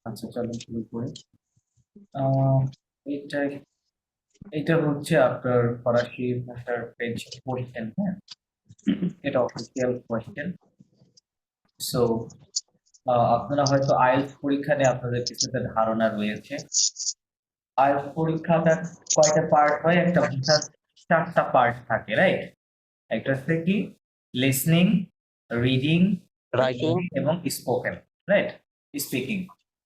আচ্ছা, চলো শুরু করি। আহ এটা এটা হচ্ছে আপনার ফরাসি ভাষার পেজ কোয়েশ্চেন। হ্যাঁ, এটা অফিসিয়াল কোয়েশ্চেন। সো আপনারা হয়তো আইএলটিএস পরীক্ষা নিয়ে আপনাদের কিছুটা ধারণা রয়েছে। আইএলটিএস পরীক্ষাটা কয়টা পার্ট হয়? একটা ভাষার চারটা পার্ট থাকে, রাইট? একটা হচ্ছে কি লিসনিং, রিডিং রাইটিং। এবং স্পোকেন, রাইট? স্পিকিং।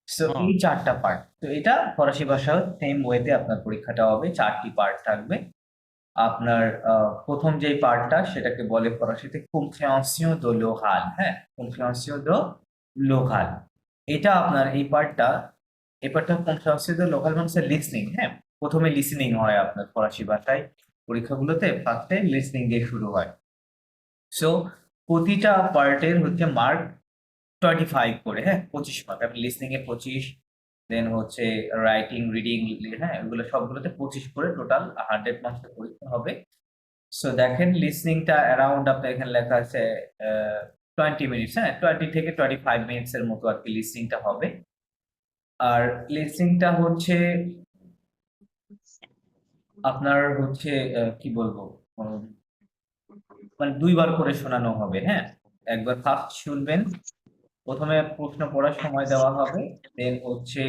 সো হুম। এই চারটা পার্ট, তো এটা ফরাসি ভাষাও সেম ওয়েতে আপনার পরীক্ষাটা হবে, চারটি পার্ট থাকবে। আপনার প্রথম যে পার্টটা সেটাকে বলে ফরাসিতে compréhension de l'oral। হ্যাঁ, compréhension de l'oral। এটা আপনার এই পার্টটা compréhension de l'oral মানে লিসনিং। হ্যাঁ, প্রথমে লিসনিং হয় আপনার ফরাসি ভাষায় পরীক্ষাগুলোতে, ফার্স্টে লিসনিং দিয়ে শুরু হয়। সো প্রতিটা পার্টের হচ্ছে মার্ক 25 করে। হ্যাঁ, 25 মার্ক। আপনি লিসনিং এ 25, দেন হচ্ছে রাইটিং, রিডিং, হ্যাঁ, এগুলো সবগুলোতে 25 করে, টোটাল 100 মার্কসের পরীক্ষা হবে। সো দেখেন লিসনিংটা অ্যারাউন্ড আপনার এখানে লেখা আছে 20 মিনিটস। হ্যাঁ, 20 থেকে 25 মিনিটস এর মতো আর কি লিসনিংটা হবে। আর লিসনিংটা হচ্ছে আপনার হচ্ছে কি বলবো, মানে 2 বার করে শোনানো হবে। হ্যাঁ, একবার ফার্স্ট শুনবেন, প্রথমে প্রশ্ন পড়ার সময় দেওয়া হবে, দেন হচ্ছে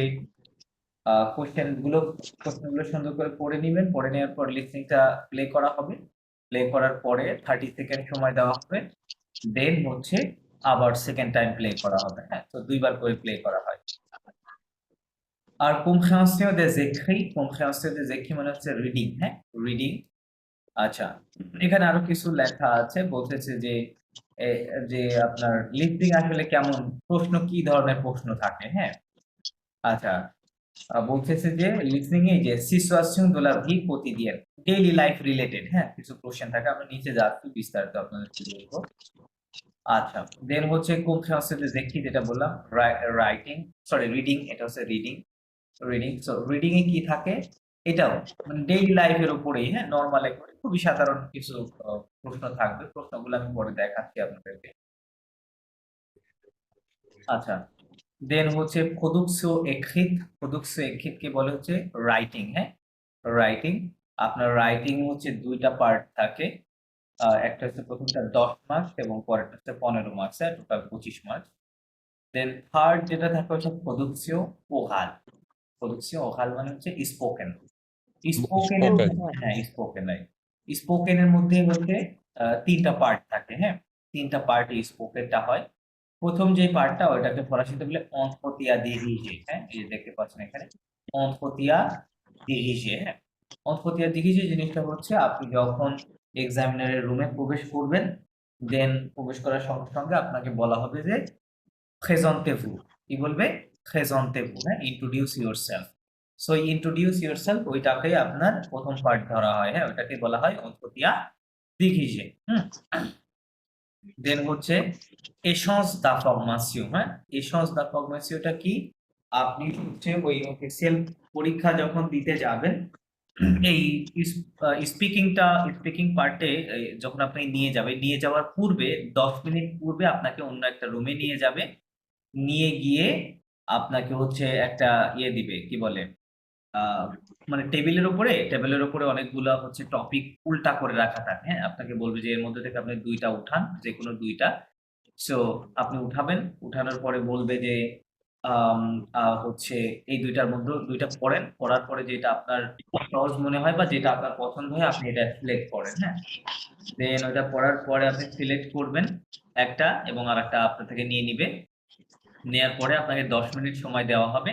কোশ্চেনগুলো সুন্দর করে পড়ে নিবেন, পড়ে নেওয়ার পর লিসনিংটা প্লে করা হবে। প্লে করার পরে 30 সেকেন্ড সময় দেওয়া হবে, দেন হচ্ছে আবার সেকেন্ড টাইম প্লে করা হবে। হ্যাঁ, তো 2 বার করে প্লে করা হয়। আর compréhension des écrits মানে হচ্ছে রিডিং। হ্যাঁ, রিডিং। আচ্ছা, এখানে আরো কিছু লেখা আছে, বলতেছে যে এ, যে আপনার লিসনিং আসলে কেমন, প্রশ্ন কি ধরনের প্রশ্ন থাকে। হ্যাঁ, আচ্ছা, বলতেছে যে লিসনিং এ যে situation de la vie quotidienne, daily life related, হ্যাঁ, কিছু কোশ্চেন থাকে। আমরা নিচে যাচ্ছি, বিস্তারিত আপনাদেরকে বলবো। আচ্ছা, দেন হচ্ছে compréhension des écrits যেটা বললাম, রাইটিং, সরি রিডিং, এটা হচ্ছে রিডিং। সো রিডিং এ কি থাকে, এটাও মানে ডেইলি লাইফের উপরেই। হ্যাঁ, নরমাল একবারে খুবই সাধারণ কিছু প্রশ্ন থাকবে, প্রশ্নগুলো আমি পরে দেখাচ্ছি আপনাদেরকে। আচ্ছা, দেন হচ্ছে প্রোডুকসিও এক্রিত কে বলে হচ্ছে রাইটিং। হ্যাঁ, রাইটিং। আপনার রাইটিং হচ্ছে 2টা পার্ট থাকে। একটা হচ্ছে প্রথমটা 10 মার্কস এবং পরেরটা হচ্ছে 15 মার্কস। হ্যাঁ, টোটাল 25 মার্কস। দেন থার্ড যেটা থাকে হচ্ছে প্রোডুকসিও ওরাল। প্রোডুকসিও ওরাল মানে হচ্ছে স্পোকেন। স্পোকেনের স্পোকেন। মধ্যে, হ্যাঁ, স্পোকেনের মধ্যে হচ্ছে 3টা পার্ট থাকে। হ্যাঁ, 3টা পার্ট স্পোকেনটা হয়। প্রথম যে পার্টটা ওইটাকে ফরাসিতে বলে entretien dirigé। হ্যাঁ, এই যে দেখতে পাচ্ছেন এখানে entretien dirigé। হ্যাঁ, entretien dirigé জিনিসটা হচ্ছে আপনি যখন এক্সামিনারের রুমে প্রবেশ করবেন, দেন প্রবেশ করার সঙ্গে সঙ্গে আপনাকে বলা হবে যে প্রেজেন্টez-vous। কি বলবে? প্রেজেন্টez-vous। হ্যাঁ, introduce yourself. So introduce yourself ওইটাকেই আপনার প্রথম পার্ট ধরা হয়। হ্যাঁ, ওটাকে বলা হয় entretien dirigé। হুম, দেন হচ্ছে এসেন্স d'information। হ্যাঁ, এসেন্স d'information টা কি? আপনি হচ্ছে ওই অফিসিয়াল পরীক্ষা যখন দিতে যাবেন, এই স্পিকিং পার্টে যখন আপনি নিয়ে যাওয়ার পূর্বে 10 মিনিট পূর্বে আপনাকে অন্য একটা রুমে নিয়ে যাবে। নিয়ে গিয়ে আপনাকে হচ্ছে একটা ইয়ে দিবে, কি বলে, আহ, মানে টেবিলের উপরে অনেকগুলা হচ্ছে টপিক উল্টা করে রাখা থাকে। হ্যাঁ, আপনাকে বলবে যে এর মধ্যে থেকে আপনি 2টা উঠান, যে কোনো 2টা। সো আপনি উঠাবেন, উঠানোর পরে বলবে যে আম, হচ্ছে এই 2টার মধ্যে 2টা পড়েন, পড়ার পরে যেটা আপনার সহজ মনে হয় বা যেটা আপনার পছন্দ হয় আপনি এটা সিলেক্ট করেন। হ্যাঁ, দেন ওটা পড়ার পরে আপনি সিলেক্ট করবেন একটা, এবং আর একটা আপনার থেকে নিয়ে নিবে। নেয়ার পরে আপনাকে 10 মিনিট সময় দেওয়া হবে,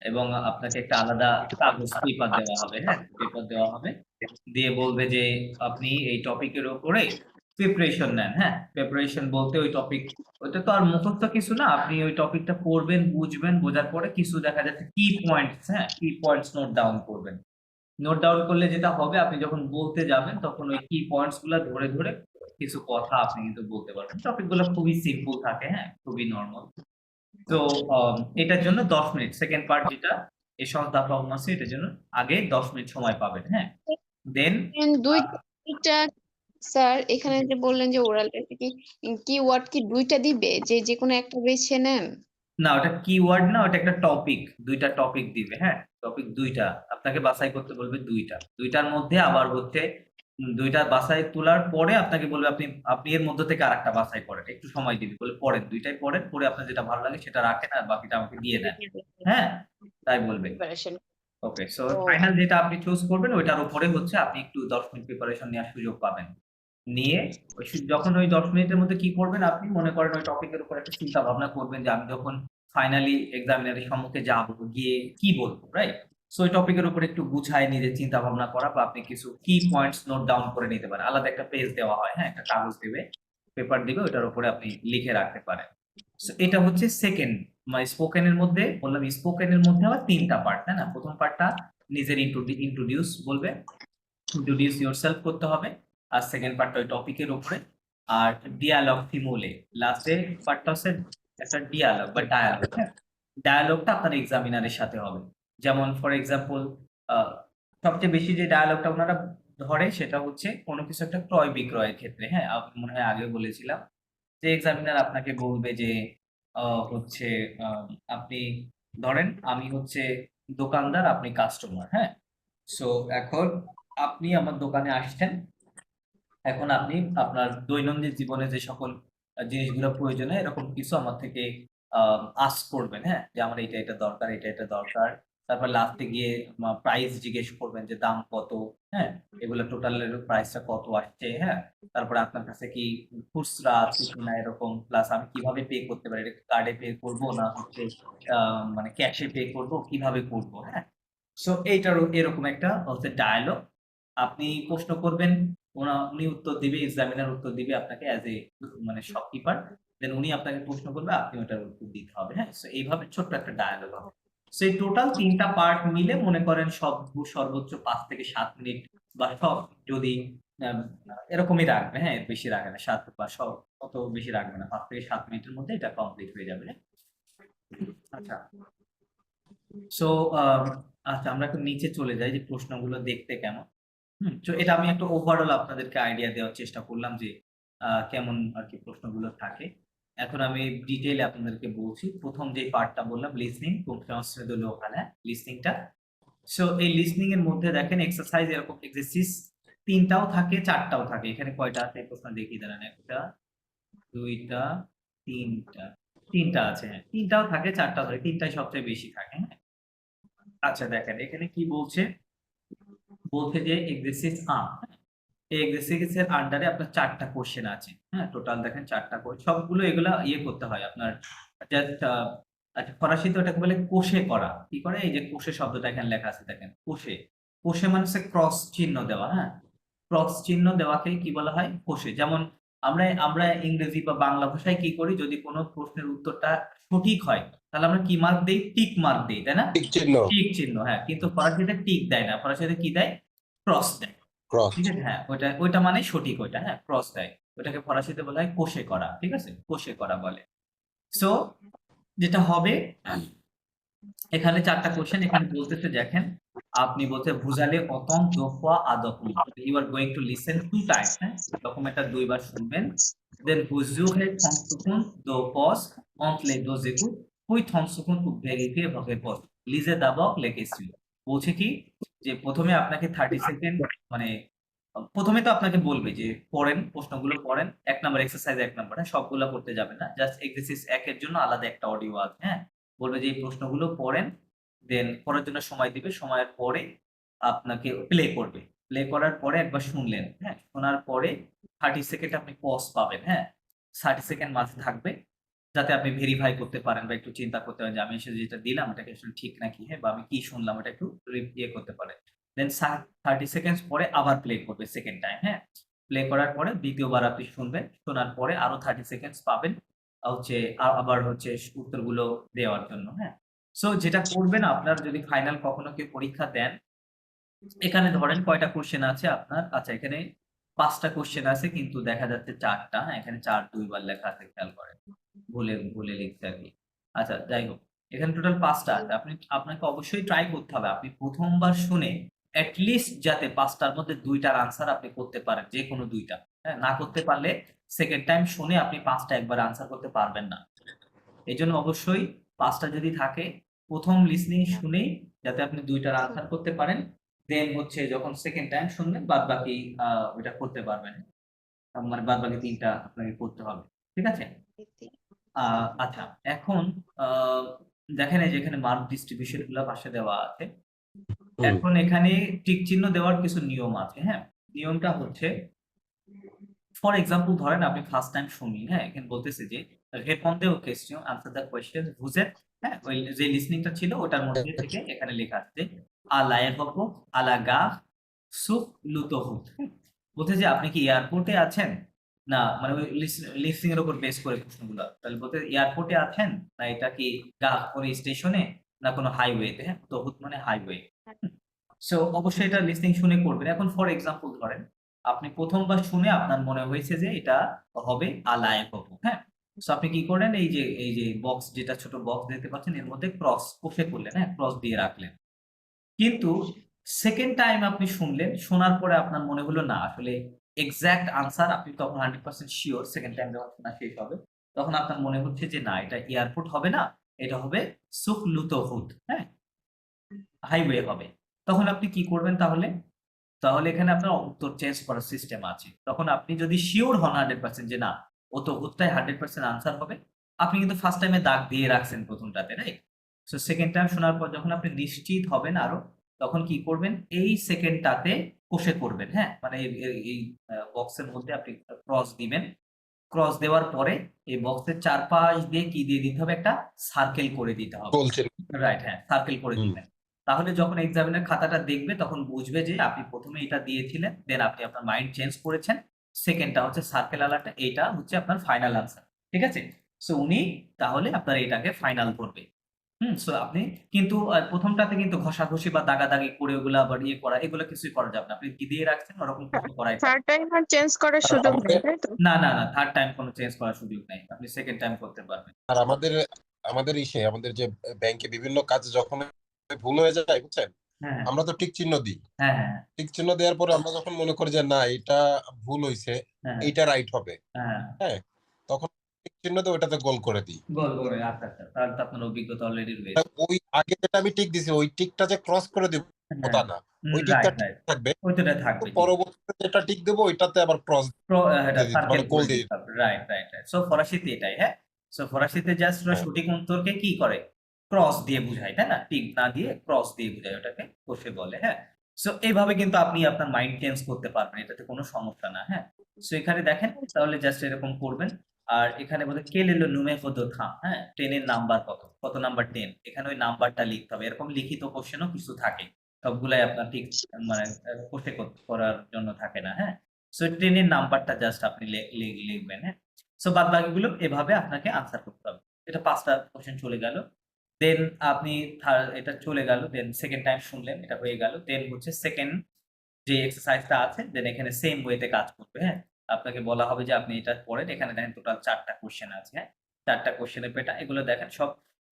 এবং আপনাকে একটা আলাদা কাগজ পেপার দেওয়া হবে। হ্যাঁ, পেপার দেওয়া হবে, দিয়ে বলবে যে আপনি এই টপিকের উপরে প্রিপারেশন নেন। হ্যাঁ, প্রিপারেশন বলতে ওই টপিক, ওইটা তো আর মুখস্থ কিছু না, আপনি ওই টপিকটা পড়বেন, বুঝবেন, বোঝার পরে কিছু দেখা যাচ্ছে কি পয়েন্টস, হ্যাঁ, কি পয়েন্টস নোট ডাউন করবেন। নোট ডাউন করলে যেটা হবে, আপনি যখন বলতে যাবেন তখন ওই কি পয়েন্টস গুলা ধরে ধরে কিছু কথা আপনি কিন্তু বলতে পারবেন। টপিক গুলো খুবই সিম্পল থাকে। হ্যাঁ, খুবই নর্মাল। তো এটার জন্য 10 মিনিট, সেকেন্ড পার্ট যেটা এই সন্ধ্যা পারফরমেন্স, এটার জন্য আগে 10 মিনিট সময় পাবেন। হ্যাঁ, দেন দুইটা স্যার, এখানে যে বললেন যে ওরাল টেস্টে কি কি ওয়ার্ড কি দুইটা দিবে, যে যে কোনো একটা বেছে নেন? না, ওটা কিওয়ার্ড না, ওটা একটা টপিক, দুইটা টপিক দিবে। হ্যাঁ, টপিক দুইটা আপনাকে বাছাই করতে বলবে, দুইটার মধ্যে আবার হচ্ছে দুইটা বাছাই তোলার পরে আপনাকে বলবে আপনি আপনি এর মধ্যে থেকে আরেকটা বাছাই করেন, একটু সময় দিবে, বলে পড়েন, দুইটাই পড়েন, পরে আপনার যেটা ভালো লাগে সেটা রাখেন আর বাকিটা আমাকে দিয়ে দেন। হ্যাঁ, তাই বলবে। প্রিপারেশন। ওকে, সো ও ফাইনাল যেটা আপনি চুজ করবেন ওইটার উপরে হচ্ছে আপনি একটু 10 মিনিট প্রিপারেশন নেওয়ার সুযোগ পাবেন। নিয়ে যখন ওই 10 মিনিটের মধ্যে কি করবেন, আপনি মনে করেন ওই টপিকের উপর একটা চিন্তা ভাবনা করবেন যে আমি যখন ফাইনালি এক্সামিনারের সম্মুখে যাবো, গিয়ে কি বলবো, রাইট? সো ওই টপিকের উপর একটু গুছায় নিজের চিন্তা ভাবনা করা, বা আপনি কিছু কি পয়েন্টস নোট ডাউন করে নিতে পারেন। আলাদা একটা পেজ দেওয়া হয়, হ্যাঁ, একটা কাগজ দিবে, পেপার দিবে, ওটার উপরে আপনি লিখে রাখতে পারেন। So, এটা হচ্ছে সেকেন্ড, মানে স্পোকেনের মধ্যে বললাম, স্পোকেনের মধ্যে আবার তিনটা পার্ট, তাই না? প্রথম পার্টটা নিজের ইন্ট্রোডিউস বলবে, ইন্ট্রোডিউস ইয়োরসেলফ করতে হবে, আর সেকেন্ড পার্টটা ওই টপিকের উপরে, আর ডিয়ালগ থিমুলে লাস্টে পার্টটা হচ্ছে একটা ডিয়ালগ বা ডায়ালগ। হ্যাঁ, ডায়ালগটা আপনার এক্সামিনারের সাথে হবে। যেমন ফর এক্সাম্পল, সবচেয়ে বেশি যে ডায়ালগটা ওনারা ধরে সেটা হচ্ছে কোনো কিছু একটা ক্রয় বিক্রয়ের ক্ষেত্রে। হ্যাঁ, আমি মনে হয় আগে বলেছিলাম যে এক্সামিনার আপনাকে বলবে যে হচ্ছে আহ, আপনি ধরেন আমি হচ্ছে দোকানদার, আপনি কাস্টমার। হ্যাঁ, সো এখন আপনি আমার দোকানে আসছেন, এখন আপনি আপনার দৈনন্দিন জীবনে যে সকল জিনিসগুলো প্রয়োজন হয় এরকম কিছু আমার থেকে আস্ক করবেন। হ্যাঁ, যে আমার এটা দরকার, এটা দরকার। তারপর লাস্টে গিয়ে প্রাইস জিজ্ঞেস করবেন যে দাম কত। হ্যাঁ, এগুলো টোটালের প্রাইসটা কত আসছে। হ্যাঁ, তারপরে আপনার কাছে কি খুচরা আছে কিনা এরকম, প্লাস আমি কিভাবে পে করতে পারি, এটা কার্ডে পে করব না হচ্ছে মানে ক্যাশে পে করব, কিভাবে করব। হ্যাঁ, সো এইটারও এরকম একটা হচ্ছে ডায়ালগ। আপনি প্রশ্ন করবেন, উনি উত্তর দিবে, এক্সামিনার উত্তর দিবে আপনাকে অ্যাজ এ মানে শপকিপার। দেন উনি আপনাকে প্রশ্ন করবে, আপনি ওটার উত্তর দিতে হবে। হ্যাঁ, সো এইভাবে ছোট্ট একটা ডায়ালগ হবে। সো এই টোটাল তিনটা পার্ট মিলে মনে করেন সব সর্বোচ্চ 5 থেকে 7 মিনিট, বা সব যদি আম, এরকমই রাখবে। হ্যাঁ, এর বেশি রাখবে না, 7 বা সব অত বেশি রাখবে না, 5 থেকে 7 মিনিটের মধ্যে এটা কমপ্লিট হয়ে যাবে। হ্যাঁ? আচ্ছা, সো আচ্ছা, আমরা একটু নিচে চলে যাই যে প্রশ্নগুলো দেখতে কেমন। তো এটা আমি একটা ওভারঅল আপনাদেরকে আইডিয়া দেওয়ার চেষ্টা করলাম যে কেমন আর কি প্রশ্নগুলো থাকে। এখন আমি ডিটেইলে আপনাদেরকে বলছি। প্রথম যে পার্টটা বললাম লিসনিং, খুব সংস্কৃত লোকাল, হ্যাঁ, লিসনিংটা। সো এই লিসনিং এর মধ্যে দেখেন এক্সারসাইজ এরকম এক্সারসাইজ তিনটাও থাকে, চারটাও থাকে। এখানে কয়টা আছে প্রশ্ন দেখিয়ে দেন, একটা, দুইটা, তিনটা, তিনটা আছে। হ্যাঁ, তিনটাও থাকে, চারটাও থাকে, তিনটাই সবচেয়ে বেশি থাকে। হ্যাঁ, আচ্ছা দেখেন এখানে কি বলছে, বলতে যে এক্সারসাইজ এই এক্সারসাইজ এর আন্ডারে আপনার 4টা কোশ্চেন আছে। হ্যাঁ, টোটাল দেখেন 4টা কোশ্চেন, সবগুলো এগুলা ইয়ে করতে হয় আপনার জাস্ট আচ্ছা, ফরাসিতে ওটাকে বলে কোষে করা। কি করে, এই যে কোষে শব্দটা এখানে লেখা আছে দেখেন, কোষে। কোষে মানে হচ্ছে ক্রস চিহ্ন দেওয়া। হ্যাঁ, ক্রস চিহ্ন দেওয়াকে কি বলা হয়, কোষে। যেমন আমরা আমরা ইংরেজি বা বাংলা ভাষায় কি করি, যদি কোনো প্রশ্নের উত্তরটা সঠিক হয় তাহলে আমরা কি মার্ক দেই, টিক মার্ক দেই, তাই না? ঠিক চিহ্ন, টিক চিহ্ন, হ্যাঁ, কিন্তু ফরাসিতে টিক দেয় না, ফরাসিতে কি দেয়, ক্রস দেয়। ক্রস। ঠিক আছে, হ্যাঁ, ওইটা ওইটা মানে সঠিক, ওইটা হ্যাঁ ক্রস দেয়। ওটাকে ফরাসিতে বলা হয় কোষে করা। ঠিক আছে, কোষে করা বলে। সো যেটা হবে, এখানে 4টা কোশ্চেন এখানে বলতেছে দেখেন, আপনি বলতে বুঝালে অতম দোফা আদপনি, you are going to listen 2 times. হ্যাঁ, ডকুমেন্টটা 2বার শুনবেন। দেন বুঝুহে থনসুকুন দো পজ entre les deux écoutes puis থনসুকুন টু ভেরিফিয়ে ভগে পজ লিজে দাবক লেগেছি। বলছে কি, যে প্রথমে আপনাকে 30 সেকেন্ড, মানে প্রথমে তো আপনাকে বলবে যে পড়েন, প্রশ্নগুলো পড়েন, 1 নাম্বার এক্সারসাইজ 1 নাম্বার, হ্যাঁ, সবগুলা পড়তে যাবে না, জাস্ট এক্সারসাইজ 1 এর জন্য আলাদা একটা অডিও আছে। হ্যাঁ, বলবে যে এই প্রশ্নগুলো পড়েন, দেন পড়ার জন্য সময় দিবে, সময়ের পরে আপনাকে প্লে করবে। প্লে করার পরে একবার শুনলেন, হ্যাঁ, শোনার পরে 30 সেকেন্ড আপনি পজ পাবেন। হ্যাঁ, 30 সেকেন্ড মাঝে থাকবে, যাতে আপনি ভেরিফাই করতে পারেন বা একটু চিন্তা করতে পারেন যে আমি আসলে যেটা দিলাম এটা কি আসলে ঠিক নাকি, হ্যাঁ, বা আমি কি শুনলাম এটা একটু ইয়ে করতে পারেন। দেন 30 সেকেন্ড পরে আবার প্লে করবে সেকেন্ড টাইম। হ্যাঁ, প্লে করার পরে দ্বিতীয়বার আপনি শুনবেন, শোনার পরে আরো 30 সেকেন্ড পাবেন হচ্ছে আবার হচ্ছে উত্তরগুলো দেওয়ার জন্য। হ্যাঁ, সো যেটা করবেন, আপনার যদি ফাইনাল কখনো কেউ পরীক্ষা দেন, এখানে ধরেন কয়টা কোশ্চেন আছে আপনার, আচ্ছা এখানে 5টা কোশ্চেন আছে কিন্তু দেখা যাচ্ছে 4টা। হ্যাঁ, এখানে 4 2বার লেখা আছে, খেয়াল করেন, ভুলে ভুলে লিখতে আরকি। আচ্ছা যাই হোক, এখানে টোটাল 5টা আছে। আপনাকে অবশ্যই ট্রাই করতে হবে। আপনি প্রথমবার শুনে এট লিস্ট যাতে 5টার মধ্যে 2টার আনসার আপনি করতে পারেন, যেকোনো 2টা। হ্যাঁ, না করতে পারলে সেকেন্ড টাইম শুনে আপনি 5টা একবারে আনসার করতে পারবেন না। এজন্য অবশ্যই 5টা যদি থাকে প্রথম লিসনিং শুনেই যাতে আপনি 2টার আনসার করতে পারেন, দেন হচ্ছে যখন সেকেন্ড টাইম শুনবেন বাদ বাকি ওইটা করতে পারবেন, মানে বাদ বাকি 3টা আপনাকে করতে হবে, ঠিক আছে? আচ্ছা, এখন আহ, দেখেন এই যে এখানে মার্ক ডিস্ট্রিবিউশন গুলো পাশে দেওয়া আছে। হুম। এখন এখানে টিক চিহ্ন দেওয়ার কিছু নিয়ম আছে, হ্যাঁ। নিয়মটা হচ্ছে, ফর এক্সাম্পল ধরেন আপনি ফার্স্ট টাইম শুনি, হ্যাঁ, এখানে বলতেছে যে রেপন্ডে ও কোয়েশ্চেন আনসার দ্য কোয়েশ্চেন বুঝেন, হ্যাঁ, ওই যে লিসনিংটা ছিল ওটার মধ্যে থেকে এখানে লেখা আছে আলায়ে হবো আলাগা সুখ লুতোহুত, বলতে যে আপনি কি এয়ারপোর্টে আছেন, না মানে ওই লিসনিং এর উপর বেস করে প্রশ্নগুলো, তাহলে বলতে এয়ারপোর্টে আছেন, না এটা কি গা কোনো স্টেশনে, না কোনো হাইওয়েতে, হ্যাঁ, তোহুত মানে হাইওয়ে। সো অবশ্যই এটা লিসনিং শুনে করবেন। এখন ফর এক্সাম্পল ধরেন আপনি প্রথমবার শুনে আপনার মনে হয়েছে যে এটা হবে আলায়ে হবো, হ্যাঁ। সো আপনি কি করেন, এই যে বক্স, যেটা ছোট বক্স দেখতে পাচ্ছেন এর মধ্যে ক্রস কষে করলেন, হ্যাঁ, ক্রস দিয়ে রাখলেন। কিন্তু সেকেন্ড টাইম আপনি শুনলেন, শোনার পরে আপনার মনে হলো না আসলে এক্সাক্ট আনসার, আপনি তখন 100% শিওর সেকেন্ড টাইম যখন শোনা শেষ হবে তখন আপনার মনে হচ্ছে যে না এটা এয়ারপোর্ট হবে না, এটা হবে সুখ লুতোহুত, হ্যাঁ, হাইওয়ে হবে। তখন আপনি কি করবেন তাহলে? তাহলে এখানে আপনার উত্তর চেঞ্জ করার সিস্টেম আছে। তখন আপনি যদি শিওর হন 100% যে না ও তো হুতটাই 100% আনসার হবে, আপনি কিন্তু ফার্স্ট টাইমে দাগ দিয়ে রাখছেন প্রথমটাতে, রাইট? সো সেকেন্ড টাইম শোনার পর যখন আপনি নিশ্চিত হবেন আরো, তখন কি করবেন, এই সেকেন্ডটাতে কষে করবেন, হ্যাঁ, মানে এই বক্সের মধ্যে আপনি ক্রস দিবেন। ক্রস দেওয়ার পরে এই বক্সের চারপাশ দিয়ে কি দিয়ে দিতে হবে, একটা সার্কেল করে দিতে হবে, বলছেন। রাইট, হ্যাঁ, সার্কেল করে হুম। দিবেন। তাহলে যখন এক্সামিনার খাতাটা দেখবে তখন বুঝবে যে আপনি প্রথমে এটা দিয়েছিলেন, দেন আপনি আপনার মাইন্ড চেঞ্জ করেছেন, সেকেন্ডটা হচ্ছে সার্কেল আলাটা, এইটা হচ্ছে আপনার ফাইনাল আনসার, ঠিক আছে? সো উনি তাহলে আপনার এটাকে ফাইনাল করবে। সো আপনি কিন্তু প্রথমটাতে কিন্তু ঘষাঘষি বা দাগাদাগি করে ওগুলা আবার ইয়ে করা এগুলো কিছুই করা যাবে না, আপনি কি দিয়ে রাখছেন ওরকম প্রশ্ন করাই যাবে থার্ড টাইম আর চেঞ্জ করার আর সুযোগ নেই, আমাদের তাই তো? না, না, না, থার্ড টাইম কোনো চেঞ্জ করার সুযোগ নাই, আপনি সেকেন্ড টাইম করতে পারবেন। আর আমাদের আমাদের যে ব্যাংকে বিভিন্ন কাজ যখন ভুল হয়ে যায় বুঝছেন, হ্যাঁ, আমরা তো টিক চিহ্ন দিই। হ্যাঁ, হ্যাঁ, টিক চিহ্ন দেওয়ার পরে আমরা যখন মনে করি যে না এটা ভুল হয়েছে, হ্যাঁ, এইটা রাইট হবে, হ্যাঁ, হ্যাঁ, তখন টিক চিহ্ন দিয়ে ওইটাতে গোল করে দিই। গোল করে, আচ্ছা, আচ্ছা, তাহলে তো আপনার অভিজ্ঞতা অলরেডি রয়েছে। ওই আগে যেটা আমি টিক দিছি ওই টিকটা যে ক্রস করে দিব হ্যাঁ, তা না, ওই টিকটা রাইট, ঠিক রাইট, থাকবে, ওইটা তো থাকবে, জি। পরবর্তীতে যেটা টিক দেবো ওইটাতে আবার ক্রস এটা দিয়ে দিতে সার্কেল মানে গোল করে দিয়ে দিতে হবে, রাইট, রাইট, রাইট। সো ফরাসিতে এটাই, হ্যাঁ। সো ফরাসিতে জাস্ট ওরা হ্যাঁ। সঠিক উত্তরকে কি করে, ক্রস দিয়ে বুঝায়, তাই না? টিক না দিয়ে ক্রস দিয়ে বুঝায়, ওটাকে কষে বলে, হ্যাঁ। সো এইভাবে কিন্তু আপনি আপনার মাইন্ড চেঞ্জ করতে পারবেন, এটাতে কোনো সমস্যা না, হ্যাঁ। সো এখানে দেখেন তাহলে জাস্ট এরকম করবেন। আর এখানে বলে কে লেলো নুমে ফদো থাম, হ্যাঁ, 10 এর নাম্বার কত, কত নাম্বার 10, এখানে ওই নাম্বারটা লিখতে হবে। এরকম লিখিত কোশ্চেনও কিছু থাকে, সবগুলাই আপনার ঠিক মানে কষে করার জন্য থাকে না, হ্যাঁ। সো 10 এর নাম্বারটা জাস্ট আপনি লিখবেন, হ্যাঁ। সো বাদ বাকিগুলো এভাবে আপনাকে আনসার করতে হবে। এটা 5টা কোশ্চেন চলে গেল। দেন আপনি এটা চলে গেল, দেন সেকেন্ড টাইম শুনলেন, এটা হয়ে গেল। দেন হচ্ছে সেকেন্ড যে এক্সারসাইজটা আছে, দেন এখানে সেম ওয়েতে কাজ করবে, হ্যাঁ। আপনাকে বলা হবে যে আপনি এটা পড়েন, এখানে দেখেন টোটাল 4টা কোশ্চেন আছে, হ্যাঁ। 4টা কোশ্চেনের পেটা এগুলো দেখেন সব।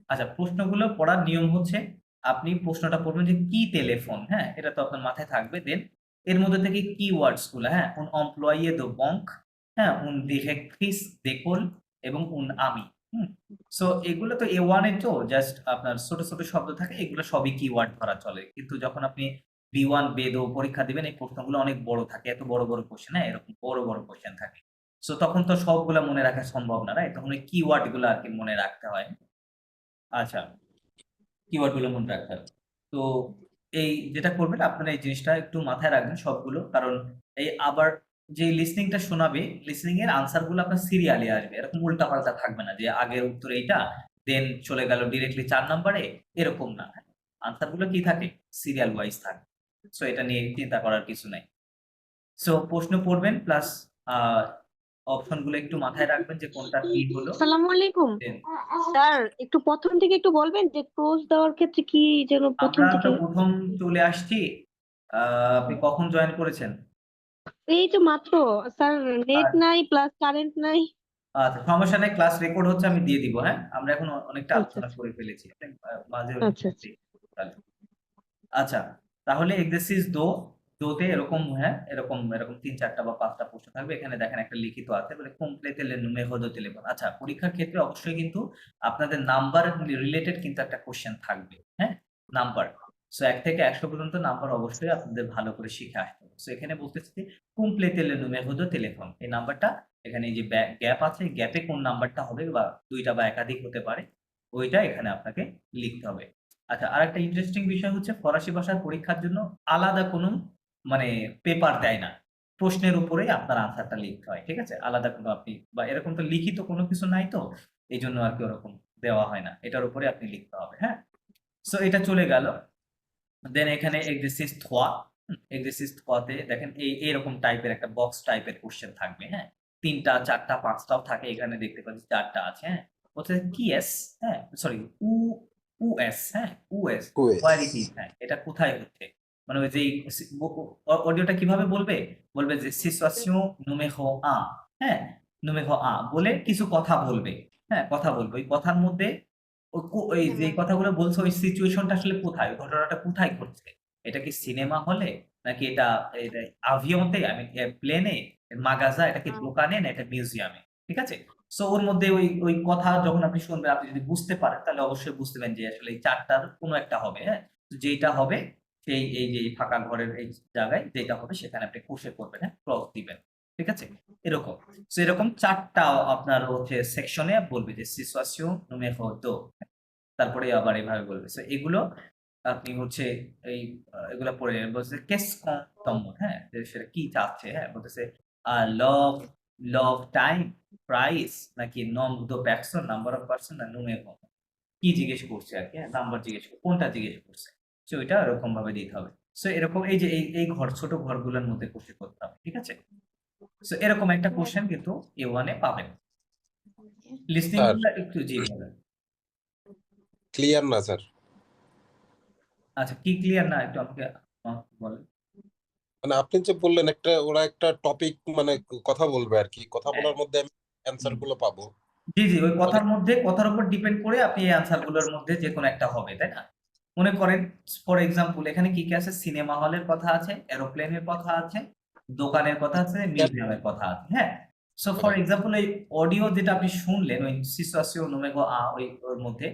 আচ্ছা, প্রশ্নগুলো পড়ার নিয়ম হচ্ছে আপনি প্রশ্নটা পড়বেন যে কি টেলিফোন, হ্যাঁ, এটা তো আপনার মাথায় থাকবে। দেন এর মধ্যে থেকে কিওয়ার্ডস গুলা, হ্যাঁ, un employé de banque, হ্যাঁ, un directrice d'école এবং un ami, সো এগুলো তো A1 এ তো জাস্ট আপনার ছোট, ছোট শব্দ থাকে, এগুলো সবই কিওয়ার্ড ধরা চলে। কিন্তু যখন আপনি B1 B2 পরীক্ষা দিবেন এই প্রশ্নগুলো অনেক বড় থাকে। এত বড়, বড় কোয়েশ্চেন, হ্যাঁ, এরকম বড়, বড় কোয়েশ্চেন থাকে। সো তখন তো সবগুলা মনে রাখা সম্ভব না, রাইট? তখন ওই কিওয়ার্ড গুলো আরকি মনে রাখতে হয়। আচ্ছা, কিওয়ার্ড গুলো মনে রাখতে হবে। তো এই যেটা করবেন আপনারা এই জিনিসটা একটু মাথায় রাখবেন সবগুলো। কারণ এই আবার যে লিসনিং টা শোনাবে, লিসনিং এর আনসার গুলো আপনার সিরিয়ালি আসবে। এরকম উল্টা-পাল্টা থাকবে না যে আগের উত্তর এইটা, দেন চলে গেল ডিরেক্টলি ৪ নাম্বারে, এরকম না। আনসার গুলো কি থাকে? সিরিয়াল ওয়াইজ থাকে। সো এটা নিয়ে চিন্তা করার কিছু নাই। সো প্রশ্ন পড়বেন প্লাস আ অপশন গুলো একটু মাথায় রাখবেন যে কোনটা কি হলো। আসসালামু আলাইকুম দেন স্যার, একটু প্রথম থেকে একটু বলবেন যে ক্রস দেওয়ার ক্ষেত্রে কি যেন প্রথম আমরা তো থেকে? প্রথম চলে আসছি। আপনি কখন জয়েন করেছেন? এই তো মাত্র স্যার, নেট আর নাই প্লাস কারেন্ট নাই। আচ্ছা, সমস্যা নাই, ক্লাস রেকর্ড হচ্ছে, আমি দিয়ে দিব, হ্যাঁ? আমরা এখন অনেকটা আচ্ছা আলোচনা করে ফেলেছি। আপনি মাঝে আচ্ছা আচ্ছা তাহলে। আচ্ছা, তাহলে এক্সারসাইজ 2 দোতে এরকম হ্যাঁ এরকম এরকম 3-4টা বা 5টা প্রশ্ন থাকবে। এখানে দেখেন একটা লিখিত আছে বলে complete el número de teléfono। আচ্ছা, পরীক্ষার ক্ষেত্রে অবশ্যই কিন্তু আপনাদের নাম্বার রিলেটেড কিন্তু একটা কোশ্চেন থাকবে। হ্যাঁ? নাম্বার। সো 1 থেকে 100 পর্যন্ত নাম্বার অবশ্যই আপনাদের ভালো করে শিখে আসতে হবে। সো এখানে বলতেছে যে complete el número de teléfono। এই নাম্বারটা এখানে এই যে গ্যাপ আছে, এই গ্যাপে কোন নাম্বারটা হবে বা 2টা বা একাধিক হতে পারে। ওইটা এখানে আপনাকে লিখতে হবে। আচ্ছা, আরেকটা ইন্টারেস্টিং বিষয় হচ্ছে ফরাসি ভাষার পরীক্ষার জন্য আলাদা কোনো মানে পেপার দেয় না। প্রশ্নের উপরেই আপনার আনসারটা লিখতে হয়। ঠিক আছে? আলাদা কোনো আপনি বা এরকম তো লিখিত কোনো কিছু নাই তো। এইজন্য আরকি ওরকম দেওয়া হয় না। এটার উপরে আপনি লিখতে হবে। হ্যাঁ? সো এটা চলে গেল। দেন এখানে এক্সারসাইজ 3 এক্সারসাইজ 3 তে দেখেন এইরকম টাইপের একটা বক্স টাইপের কোশ্চেন থাকবে। হ্যাঁ? ৩টা, ৪টা, ৫টাও থাকে। এখানে দেখতে পাচ্ছি ৪টা আছে। হ্যাঁ? হচ্ছে কি এস, হ্যাঁ? সরি US, হ্যাঁ? US, হোয়ার ইট ইজ, হ্যাঁ? এটা কোথায় হচ্ছে? মানে ওই যে অডিওটা কিভাবে বলবে? বলবে যে সিচুয়েশন numéro 1, হ্যাঁ? numéro 1 বলে কিছু কথা বলবে। হ্যাঁ? কথা বলবে। ওই কথার মধ্যে ওই যে কথাগুলো বলছে ওই সিচুয়েশনটা আসলে কোথায়? ওই ঘটনাটা কোথায় ঘটছে? এটা কি সিনেমা হলে? নাকি এটা আভিয়তে, আই মিন প্লেনে, মাগাজা, এটা কি দোকানে না এটা মিউজিয়ামে? ঠিক আছে? সো ওর মধ্যে ওই কথা যখন আপনি শুনবেন, আপনি যদি বুঝতে পারেন তাহলে অবশ্যই বুঝতে পারবেন যে আসলে এই ৪ টার কোনো একটা হবে। হ্যাঁ? তো যেইটা হবে সেই এই যে ফাঁকা ঘরের এই জায়গায় যেটা হবে সেখানে আপনি কষে করবেন, হ্যাঁ? ক্রস দিবেন। ঠিক আছে? এরকম। সো এরকম ৪ টা আপনার হচ্ছে সেকশনে বলবে যে সিচুয়েশন numéro 2, তারপরে আবার এভাবে বলবে। সো এগুলো আপনি হচ্ছে এই এগুলা পড়ে বলতেছে qu'est-ce qu'on demande, হ্যাঁ? যে সেটা কি চাচ্ছে, হ্যাঁ? বলতেছে love, টাইম, প্রাইস নাকি nombre de personnes, number of person না numéro, কি জিজ্ঞেস করছে আরকি, হ্যাঁ? নাম্বার জিজ্ঞেস কোনটা জিজ্ঞেস করছে। সো ওইটা ওরকম ভাবে দিতে হবে। সো এরকম এই যে এই ছোট ঘরগুলোর মধ্যে কোশ্চেন করতে হবে। ঠিক আছে? সো এরকম একটা কোশ্চেন কিন্তু A1 এ পাবেন। লিসনিং স্যার গুলা একটু জি বলেন। ক্লিয়ার না স্যার। আচ্ছা, কি ক্লিয়ার না একটু আমাকে বলেন। মানে আপনি যে বললেন ওরা একটা টপিক মানে কথা বলবে আর কি, কথা হ্যাঁ। বলার মধ্যে আমি অ্যান্সার হুম। গুলো পাবো। জি, জি। ওই মানে কথার উপর ডিপেন্ড করে আপনি এই আনসার গুলোর মধ্যে যেকোনো একটা হবে, তাই না? মনে করেন ফর এক্সাম্পল এখানে কি আছে? সিনেমা হলের কথা আছে, এরোপ্লেনের কথা আছে, দোকানের কথা আছে, মিউজিয়ামের কথা আছে। হ্যাঁ? সো ফর এক্সাম্পল এই অডিও যেটা আপনি শুনলেন ওই সিচুয়েশন numéro 1 ওর মধ্যে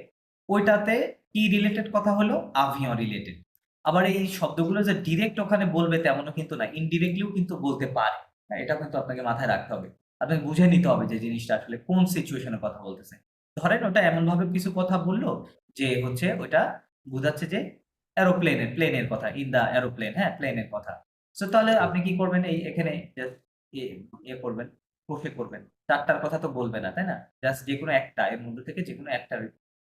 ওইটাতে কি রিলেটেড কথা হলো? আভিয়ন রিলেটেড। আবার এই শব্দগুলো যে ডিরেক্ট ওখানে বলবে তেমনও কিন্তু না। ইনডিরেক্টলিও কিন্তু বলতে পারে। হ্যাঁ, এটা কিন্তু আপনাকে মাথায় রাখতে হবে। আপনাকে বুঝে নিতে হবে যে জিনিসটা আসলে কোন সিচুয়েশন এ কথা বলতেছে। ধরেন ওটা এমনভাবে কিছু কথা বলল যে হচ্ছে ওইটা বুঝাচ্ছে যে প্লেনের কথা, ইন দা এরোপ্লেন, হ্যাঁ? প্লেনের কথা। সো তাহলে আপনি কি করবেন? এখানে জাস্ট এ করবেন, ক্রোশে করবেন। ৪ টার কথা তো বলবে না, তাই না? জাস্ট যেকোনো একটা এর মধ্যে থেকে যেকোনো একটা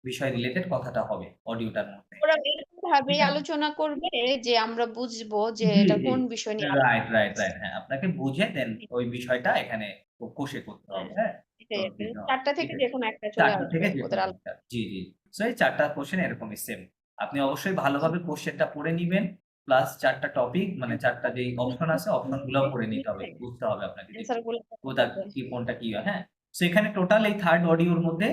বিষয় রিলেটেড কথাটা হবে অডিওটার মধ্যে। ওরা এরকম ভাবেই ঠিক আছে? আলোচনা করবে যে আমরা বুঝবো যে জি, এটা জি। কোন বিষয় নিয়ে রাইট, আলোচনা রাইট, করছে। রাইট। হ্যাঁ, আপনাকে বুঝে দেন ওই বিষয়টা এখানে কষে করতে হ্যাঁ, হবে, হ্যাঁ? এটাই ক্রস আরকি। দিতে হবে। ৪টা ঠিক থেকে আছে? যেকোনো একটা ৪ চলে টা আসবে থেকে ওদের যেকোনো একটা। জি, জি। সো এই ৪ টা কোয়েশ্চেন এরকমই সেম। আপনি অবশ্যই ভালোভাবে কোয়েশ্চেনটা পড়ে নিবেন। প্লাস ৪ টা টপিক মানে 4 টা যেই অপশন আছে অপশন গুলাও পড়ে নিতে হবে। বুঝতে হবে আপনাকে যে অ্যান্সার গুলো কোথা কি কোনটা কি হয়, হ্যাঁ? সো এখানে টোটাল এই 3rd অডিওর মধ্যে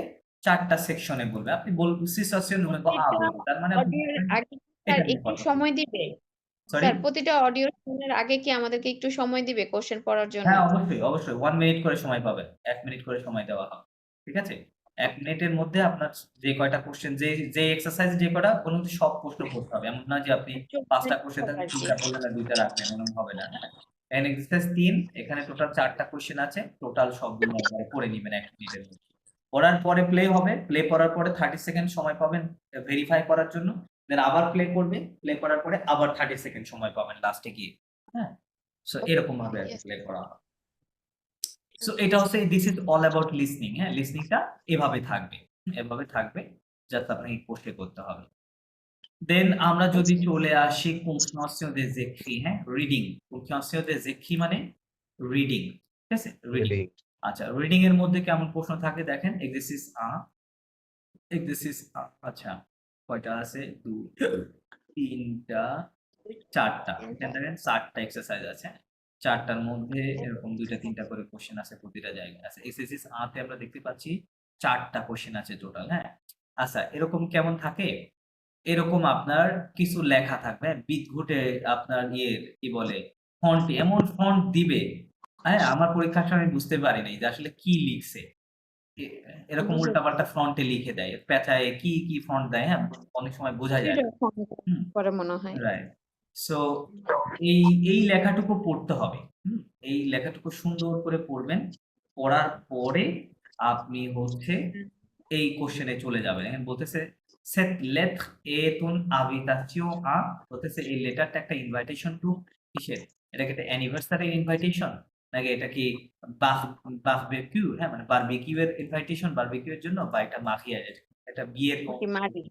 4 টা সেকশনে বলবে। আপনি সিচুয়েশন numéro 1 প্রতিটা বলবে। তার মানে আপনি অডিওর বুঝবেন আগে স্যার এটা নিয়ে একটু কথা বলবে। সময় দিবে? সরি? স্যার প্রতিটা অডিও শোনার আগে কি আমাদেরকে একটু সময় দিবে কোশ্চেন পড়ার জন্য? হ্যাঁ, অবশ্যই, অবশ্যই। 1 মিনিট করে সময় পাবেন। ১ মিনিট করে সময় দেওয়া হবে। ঠিক আছে? ১ মিনিটের মধ্যে আপনার যে কয়টা কোয়েশ্চেন যে এক্সারসাইজ যে কটা ওর মধ্যে সব প্রশ্ন করতে হবে। এমন না যে আপনি ৫ টা কোয়েশ্চেন হবে থাকলে আরকি। ৩ টা করলেন আর ২ টা রাখলেন। এরকম হবে না। হ্যাঁ? এন্ড এক্সারসাইজ ৩ এখানে টোটাল ৪ টা কোয়েশ্চেন আছে। টোটাল সবগুলো একবারে করে নিবেন ১ মিনিটের মধ্যে। পড়ার পরে প্লে হবে। প্লে করার পরে 30 সেকেন্ড সময় পাবেন ভেরিফাই করার জন্য। দেন আবার প্লে করবে। প্লে করার পরে আবার 30 সেকেন্ড সময় পাবেন লাস্টে গিয়ে। হ্যাঁ? সো এরকম ভাবে আরকি Yes. প্লে করা হয়। সো এটা হচ্ছে this is all about listening, হ্যাঁ? লিসনিংটা এভাবে থাকবে। এভাবে থাকবে জাস্ট আপনাকে কোর্সে করতে হবে। দেন আমরা যদি চলে আসি compréhension des écrits, হ্যাঁ? রিডিং। compréhension des écrits মানে রিডিং। ঠিক আছে? রিডিং। আচ্ছা, রিডিং এর মধ্যে কেমন প্রশ্ন থাকে দেখেন এক্সারসাইজ আচ্ছা কয়টা আছে? ২, ৩ টা, ৪ টা। এখানে দেখেন ৪ টা এক্সারসাইজ আছে। ৪ টার মধ্যে এরকম ২ টা ৩ টা করে কোয়েশ্চেন আছে প্রতিটা জায়গায়। আচ্ছা, এক্সারসাইজ তে আমরা দেখতে পাচ্ছি ৪ টা কোয়েশ্চেন আছে টোটাল, হ্যাঁ? আচ্ছা, এরকম কেমন থাকে? এরকম আপনার কিছু লেখা থাকবে, হ্যাঁ? বিদঘুটে আপনার কি বলে ফন্ট, এমন ফন্ট দিবে, হ্যাঁ? আমার পরীক্ষার সময় বুঝতে পারি নাই যে আসলে কি লিখছে। এ এরকম বুঝতে উল্টাপাল্টা ফন্টে লিখে দেয়। পেঁচায় কি ফন্ট দেয়, হ্যাঁ? অনেক সময় বোঝা যায় না। হুম, করে মনে হয়। রাইট। সো এই এই লেখাটুকু পড়তে হবে। হুম? এই লেখাটুকু সুন্দর করে পড়বেন। পড়ার পরে আপনি হচ্ছে এই কোশ্চেনে চলে যাবেন। এখানে বলতেছে cette lettre est une invitation à, বলতেছে এই লেটারটা একটা ইনভাইটেশন টু কিসের? এটা কি একটা অ্যানিভার্সারি ইনভাইটেশন? নাকি এটা কি বাফ বারবিকিউ, হ্যাঁ? মানে বারবিকিউ এর ইনভাইটেশন, বারবিকিউ এর জন্য, বা এটা মাখিয়া এটা বিয়ের কি মারি।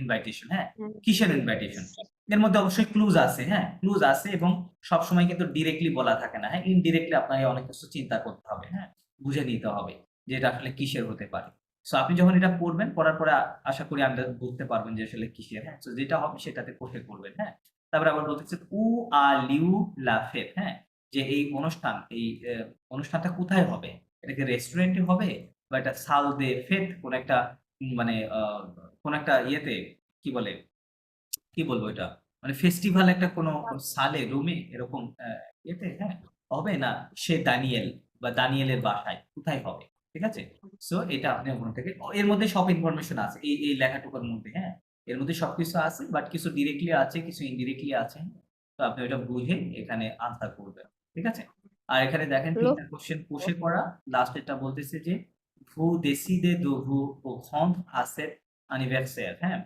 ইনভাইটেশন, হ্যাঁ? হ্যাঁ। কিসের ইনভাইটেশন? এর মধ্যে অবশ্যই ক্লুজ আছে, হ্যাঁ? ক্লুজ আছে, এবং সবসময় কিন্তু ডিরেক্টলি বলা থাকে না, হ্যাঁ? ইনডিরেক্টলি আপনাকে অনেক কিছু চিন্তা করতে হবে, হ্যাঁ? বুঝে নিতে হবে যে এটা আসলে কিসের হতে পারে। সো আপনি যখন এটা পড়বেন, পড়ার পরে আশা করি আন্দাজ বুঝতে পারবেন যে আসলে কিসের, হ্যাঁ? সো যেটা হবে সেটাতে কোষে করবেন, হ্যাঁ? তারপরে আবার বলতেছে উ আ লিউ লা ফেত, হ্যাঁ? যে এই অনুষ্ঠান, অনুষ্ঠানটা কোথায় হবে? এটা কি রেস্টুরেন্টে হবে? বা এটা সাল দে ফেত কোন একটা মানে কোন একটা ইয়েতে, কি বলে, কি বলবো এটা? মানে ফেস্টিভাল একটা কোন সালে, রুমে, এরকম ইয়েতে, হ্যাঁ? হবে না সে দানিয়েল বা দানিয়েলের বাসায়, কোথায় হবে? ঠিক আছে? সো এটা আপনি ওখান থেকে এর মধ্যে সব ইনফরমেশন আছে। এই লেখাটুকুর মধ্যে, হ্যাঁ? এর মধ্যে সবকিছু আছে, বাট কিছু ডিরেক্টলি আছে, কিছু ইনডিরেক্টলি আছে। তো আপনি ওটা বুঝে এখানে আনসার করবেন। ঠিক আছে? আর এখানে দেখেন লোক ৩ টা কোয়েশ্চেন কোষে করা। লাস্টেরটা বলতেছে যে vous décidez de vous rendre à cet anniversaire, হ্যাঁ?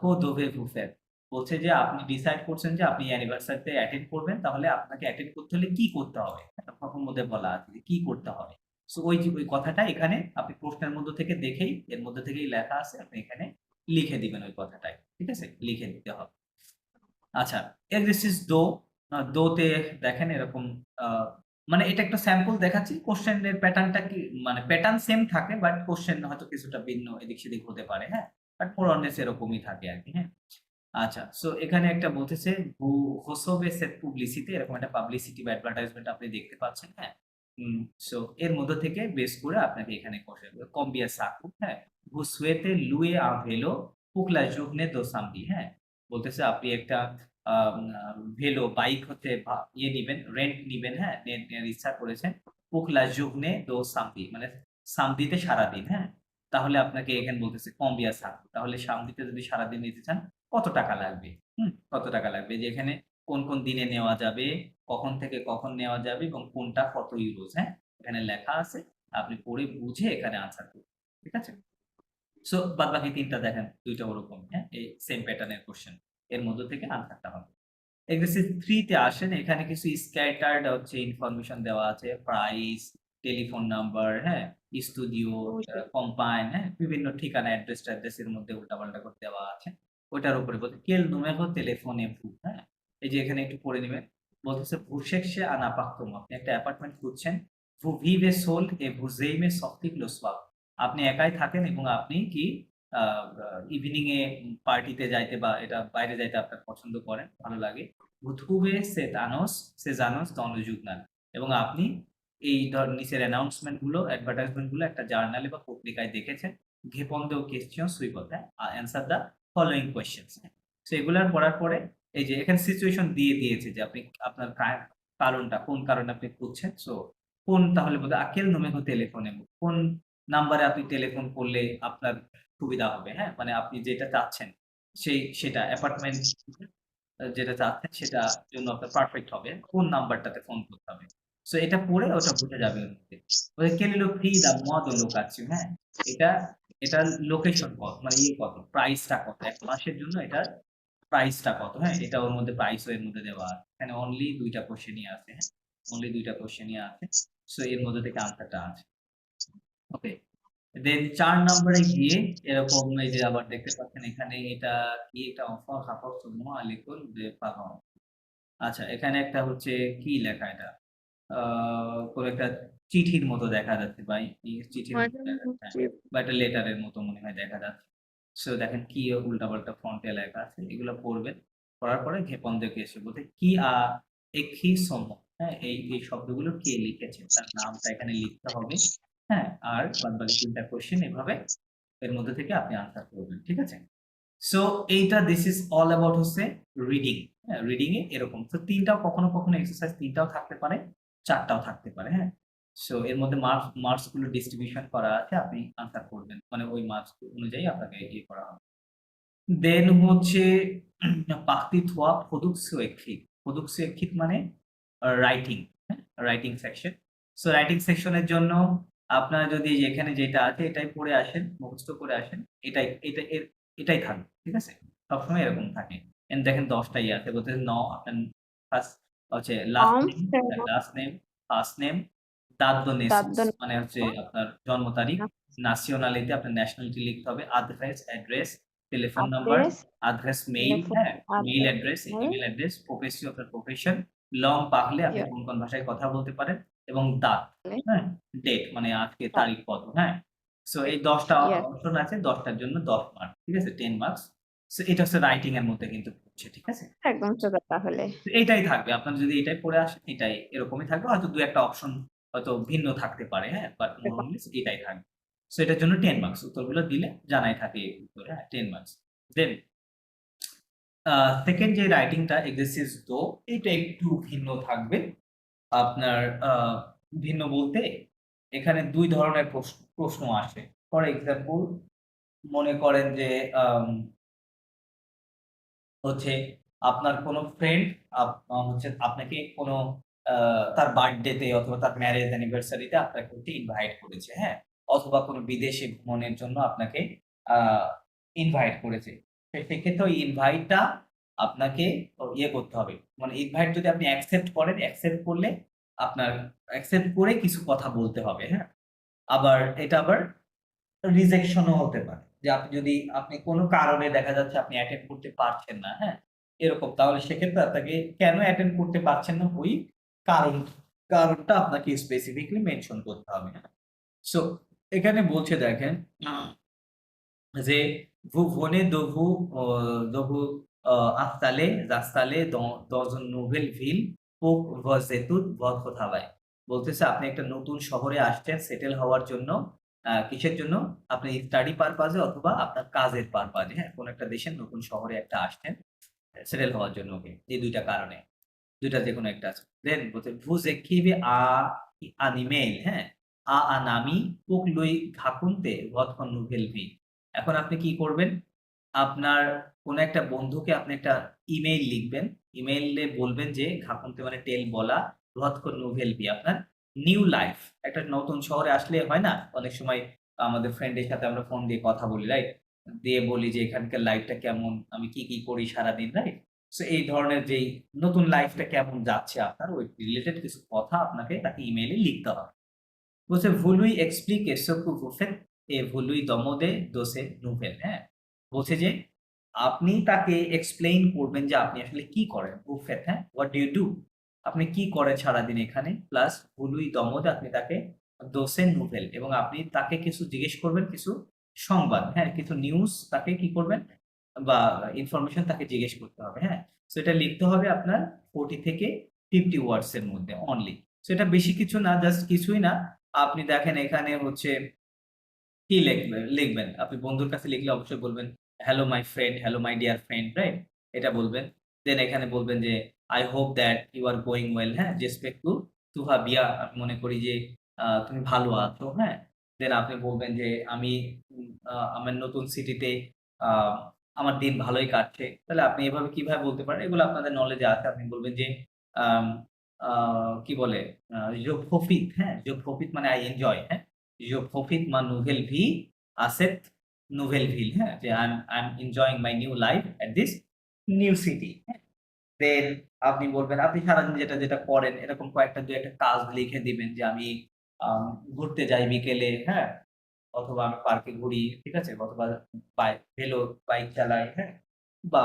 que devez-vous faire? বলছে যে আপনি ডিসাইড করছেন যে আপনি অ্যানিভার্সারিতে অ্যাটেন্ড করবেন, তাহলে আপনাকে অ্যাটেন্ড করতে হলে কি করতে হবে? প্রথম মধ্যে বলা আছে যে কি করতে হবে। সো ওই যে ওই কথাটা এখানে আপনি প্রশ্নের মধ্য থেকে দেখেই, এর মধ্যে থেকেই লেখা আছে, আপনি এখানে লিখে দিবেন ওই কথাটাই। ঠিক আছে? লিখে দিতে হবে। আচ্ছা, এক্সারসাইজ দো, দোতে দেখেন এরকম আ মানে এটা একটা স্যাম্পল দেখাচ্ছি। কোয়েশ্চেন এর প্যাটার্নটা কি, মানে প্যাটার্ন সেম থাকে, বাট কোয়েশ্চেন হয়তো কিছুটা ভিন্ন এদিক-সেদিক হতে পারে, হ্যাঁ? বাট মোর অর লেস এরকমই থাকে আরকি, হ্যাঁ? আচ্ছা, সো এখানে একটা বলতেছে recevez cette publicité, এরকম একটা পাবলিসিটি বা অ্যাডভার্টাইজমেন্ট আপনি দেখতে পাচ্ছেন, হ্যাঁ? সো এর মধ্য থেকে বেস করে আপনাকে এখানে combien ça coûte, হ্যাঁ? Vous souhaitez louer un vélo pour la journée de samedi, হ্যাঁ? বলতেছে আপনি একটা আম আ ভেলো, বাইক হচ্ছে নিবেন, রেন্ট নিবেন, হ্যাঁ? রেন্ট নেওয়ার ইচ্ছা করেছেন। pour la journée de samedi, মানে সামদিতে সারাদিন, হ্যাঁ? তাহলে আপনাকে এখানে বলতেছে combien ça coûte, তাহলে সামদিতে যদি সারাদিন নিতে চান কত টাকা লাগবে? কত টাকা লাগবে? যে এখানে কোন দিনে নেওয়া যাবে, কখন থেকে কখন নেওয়া যাবে, এবং কোনটা কত ইউরোস, হ্যাঁ? এখানে লেখা আছে। আপনি পড়ে বুঝে এখানে আনসার করবেন। ঠিক আছে? সো বাদবাকি ৩ টা দেখেন, ২ টা ওরকম, হ্যাঁ? এই সেম প্যাটার্ন এর কোয়েশ্চেন। এর মধ্য থেকে আনসারটা হবে। এক্সারসাইজ 3 তে আসেন। এখানে কিছু স্ক্যাটার্ড হচ্ছে ইনফরমেশন দেওয়া আছে। প্রাইস, টেলিফোন নাম্বার, হ্যাঁ? স্টুডিও, কম্পাইন, হ্যাঁ? বিভিন্ন ঠিকানা, অ্যাড্রেস এর মধ্যে উল্টাপাল্টা করে দেওয়া আছে। ওইটার উপরে বলছে quel numéro téléphonez-vous, হ্যাঁ? এই যে এখানে একটু পড়ে নিবেন। বলতেছে vous cherchez un appartement, আপনি একটা অ্যাপার্টমেন্ট খুঁজছেন। vous vivez seul et vous aimez sortir le soir, আপনি একাই থাকেন এবং আপনি কি আ আ ইভনিং এ পার্টিতে যাইতে বা এটা বাইরে যাইতে আপনার পছন্দ করেন, ভালো লাগে। Vous trouvez ces annonces dans le journal, এবং আপনি এই নিচের অ্যানাউন্সমেন্ট গুলো, অ্যাডভার্টাইজমেন্ট গুলো একটা জার্নালে বা পত্রিকায় দেখেছেন। Répondez aux questions suivantes, হ্যাঁ? Answer the following questions, হ্যাঁ? সো এগুলার পড়ার পরে এই যে এখানে সিচুয়েশন দিয়ে দিয়েছে যে আপনি আপনার কারণটা, কোন কারণে আপনি খুঁজছেন। সো তাহলে বলতে à quel numéro téléphonez-vous, কোন নাম্বারে আপনি টেলিফোন করলে আপনার সুবিধা হবে, হ্যাঁ? মানে আপনি যেটা চাচ্ছেন সেটা অ্যাপার্টমেন্ট যেটা চাচ্ছেন সেটার জন্য আপনার পারফেক্ট হবে। কোন নাম্বারটাতে ফোন করতে হবে। সো এটা পড়ে ওটা বুঝে যাবে এর মধ্যে। ওই quel est le prix d'un mois de location, হ্যাঁ? এটা এটার লোকেশন কত, মানে কত, প্রাইসটা কত? ১ মাসের জন্য এটার প্রাইসটা কত, হ্যাঁ? এটা ওর মধ্যে প্রাইসও এর মধ্যে দেওয়া আছে। এখানে অনলি ২ টা কোয়েশ্চেনই আছে, হ্যাঁ? অনলি ২ টা কোয়েশ্চেনই আছে। সো এর মধ্যে থেকে আনসারটা আছে। ওকে। দেন ৪ নম্বরে গিয়ে এরকম এই যে আবার দেখতে পাচ্ছেন এখানে এটা কি, এটা অফার হাফার সুমো আলিকুল দে পাহাও। আচ্ছা, এখানে একটা হচ্ছে কি লেখা এটা? আ কোন একটা চিঠির মতো দেখা যাচ্ছে বা চিঠির মতো দেখা যাচ্ছে, হ্যাঁ। বা একটা লেটারের মতো মনে হয় দেখা যাচ্ছে। সো দেখেন কি উল্টাপাল্টা ফন্টে লেখা আছে। এগুলো পড়বেন। পড়ার পরে ঘেপন এসে বলতে কি একি সম, হ্যাঁ? এই শব্দগুলো কে লিখেছে তার নামটা এখানে লিখতে হবে। হ্যাঁ? আর বাদবাকি ৩ টা কোয়েশ্চেন এভাবে এর মধ্যে থেকে আপনি আনসার করবেন। ঠিক আছে? সো এইটা দিস ইজ অল অ্যাবাউট হচ্ছে রিডিং। হ্যাঁ, রিডিং এ এরকম তো তিনটাও কখনো কখনো এক্সারসাইজ তিনটাও থাকতে পারে, চারটাও থাকতে পারে। হ্যাঁ, সো এর মধ্যে মার্কস গুলো ডিস্ট্রিবিউশন করা আছে, আপনি আনসার করবেন, মানে ওই মার্কস অনুযায়ী আপনাকে ইয়ে করা হবে। দেন হচ্ছে পাখতিথুয়া ফদুকসুয়েক্ষিত। ফদুকসুয়েক্ষিত মানে রাইটিং। হ্যাঁ, রাইটিং সেকশন। সো রাইটিং সেকশনের জন্য আপনার যদি এখানে যেটা আছে এটাই পড়ে আসেন, মুখস্থ করে আসেন, এটাই থাকবে, ঠিক আছে? সবসময় এরকম থাকে। দেখেন 10টাই আছে, বলতে আপনার ফার্স্ট হচ্ছে last form name, first name, দাদ্য নেসেস দাদ্য মানে হচ্ছে আপনার জন্ম তারিখ, ন্যাশনালিটি আপনার ন্যাশনালিটি লিখতে হবে, address, telephone number, address mail, হ্যাঁ, মেইল অ্যাড্রেস অ্যাড্রেস, আপনার প্রফেশন, লং পাকলে আপনি কোন ভাষায় কথা বলতে পারেন, এবং দাঁত, হ্যাঁ, ডেট মানে আজকে তারিখ কত, হ্যাঁ। সো এই 10টা Yes. অপশন আছে, 10টার জন্য 10 মার্ক, ঠিক আছে, 10 মার্কস। সো এটা হচ্ছে রাইটিং এর মধ্যে কিন্তু পড়ছে, ঠিক আছে? একদম সোজা তাহলে। তো এইটাই থাকবে, আপনার যদি এটাই পড়ে আসেন এটাই এরকমই থাকবে, হয়তো দু একটা অপশন হয়তো ভিন্ন থাকতে পারে, হ্যাঁ, বাট নরমালি এটাই থাকবে। সো এটার জন্য 10 মার্কস, উত্তরগুলো দিলে জানাই থাকে উত্তরে, হ্যাঁ, 10 মার্কস। দেন সেকেন্ড যে রাইটিংটা এক্সারসাইজ দো, এটা একটু ভিন্ন থাকবে আপনার। ভিন্ন বলতে এখানে দুই ধরনের প্রশ্ন আসে। ফর এক্সাম্পল মনে করেন যে হচ্ছে আপনার কোনো ফ্রেন্ড হচ্ছে আপনাকে কোনো তার বার্থডেতে অথবা তার ম্যারেজ অ্যানিভার্সারিতে আপনাকে হচ্ছে ইনভাইট করেছে, হ্যাঁ, অথবা কোনো বিদেশে ভ্রমণের জন্য আপনাকে ইনভাইট করেছে। সেক্ষেত্রে ওই ইনভাইটটা আপনাকে ইয়ে করতে হবে, মানে ইনভাইট যদি আপনি অ্যাকসেপ্ট করেন, অ্যাকসেপ্ট করলে আপনার অ্যাকসেপ্ট করে কিছু কথা বলতে হবে, হ্যাঁ। এটা আবার রিজেকশনও হতে পারে, যে আপনি কোনো কারণে দেখা যাচ্ছে আপনি অ্যাটেন্ড করতে পারছেন না, হ্যাঁ, এরকম, তাহলে সেক্ষেত্রে আপনাকে কেন অ্যাটেন্ড করতে পারছেন না ওই কারণটা আপনাকে স্পেসিফিকলি মেনশন করতে হবে। সো এখানে বলছে দেখেন যে vous venez de vous installer dans une nouvelle ville pour vos études, votre travail। বলতেছে আপনি একটা নতুন শহরে আসছেন সেটেল হওয়ার জন্য। কিসের জন্য? আপনি স্টাডি পারপাজে অথবা আপনার কাজের পারপাজে, হ্যাঁ, কোন একটা দেশের নতুন শহরে একটা আসছেন সেটেল হওয়ার জন্য। ওকে, এই ২ টা কারণে। ২ টা যেকোনো একটা আছে। দেন বলছে vous écrivez un email, হ্যাঁ, à un ami pour lui raconter votre nouvelle vie। এখন আপনি কি করবেন? আপনার কোন একটা বন্ধুকে আপনি একটা ইমেইল লিখবেন। ইমেইলে বলবেন যে raconter মানে টেল বলা, votre nouvelle vie আপনার নিউ লাইফ। একটা নতুন শহরে আসলে হয় না? অনেক সময় আমাদের ফ্রেন্ডের সাথে আমরা ফোন দিয়ে কথা বলি, রাইট? দিয়ে বলি যে এখানকার লাইফটা কেমন? আমি কি করি সারাদিন, রাইট? সো এই ধরনের যেই নতুন লাইফটা কেমন যাচ্ছে আপনার, ওই রিলেটেড কিছু কথা আপনাকে তাকে ইমেইলে লিখতে হবে। বলছে vous lui expliquez ce que vous faites et vous lui demandez de ses nouvelles, হ্যাঁ? বলছে যে আপনি তাকে এক্সপ্লেইন করবেন যে আপনি আসলে কি করেন। vous faites, হ্যাঁ? what do you do? আপনি কি করেন সারাদিন এখানে? প্লাস vous lui demandez আপনি তাকে de ses nouvelles এবং আপনি তাকে কিছু জিজ্ঞেস করবেন, কিছু সংবাদ, হ্যাঁ? কিছু নিউজ তাকে কি করবেন বা ইনফরমেশন তাকে জিজ্ঞেস করতে হবে, হ্যাঁ? সো এটা লিখতে হবে আপনার 40 থেকে 50 ওয়ার্ডস এর মধ্যে অনলি। সো এটা বেশি কিছু না, জাস্ট কিছুই না। আপনি দেখেন এখানে হচ্ছে কি লিখবেন? আপনি বন্ধুর কাছে লিখলে অবশ্যই বলবেন, "hello my friend, hello my dear friend", right? এটা বলবেন। দেন এখানে বলবেন যে, "I hope that you are going well", হ্যাঁ? "J'espère que tu vas bien", আমি মনে করি যে তুমি ভালো আছো, হ্যাঁ? দেন আপনি বলবেন যে, "আমি আমার নতুন সিটিতে আ আমার দিন ভালোই কাটছে।" তাহলে আপনি এভাবে কিভাবে বলতে পারেন? এগুলো আপনাদের নলেজে আছে। আপনি বলবেন যে, আম আ কি বলে? "Je profite", হ্যাঁ? "Je profite" মানে I enjoy, হ্যাঁ? Je profite ma nouvelle vie à cette nouvelle ville, হ্যাঁ? যে I'm enjoying my new life at this new city, হ্যাঁ? দেন আপনি বলবেন আপনি সারাদিন যেটা করেন এরকম কয়েকটা ২-১ টা কাজ লিখে দিবেন যে আমি আম ঘুরতে যাই বিকেলে, হ্যাঁ? অথবা আমি পার্কে ঘুরি, ঠিক আছে? অথবা বাইক চালাই, হ্যাঁ? বা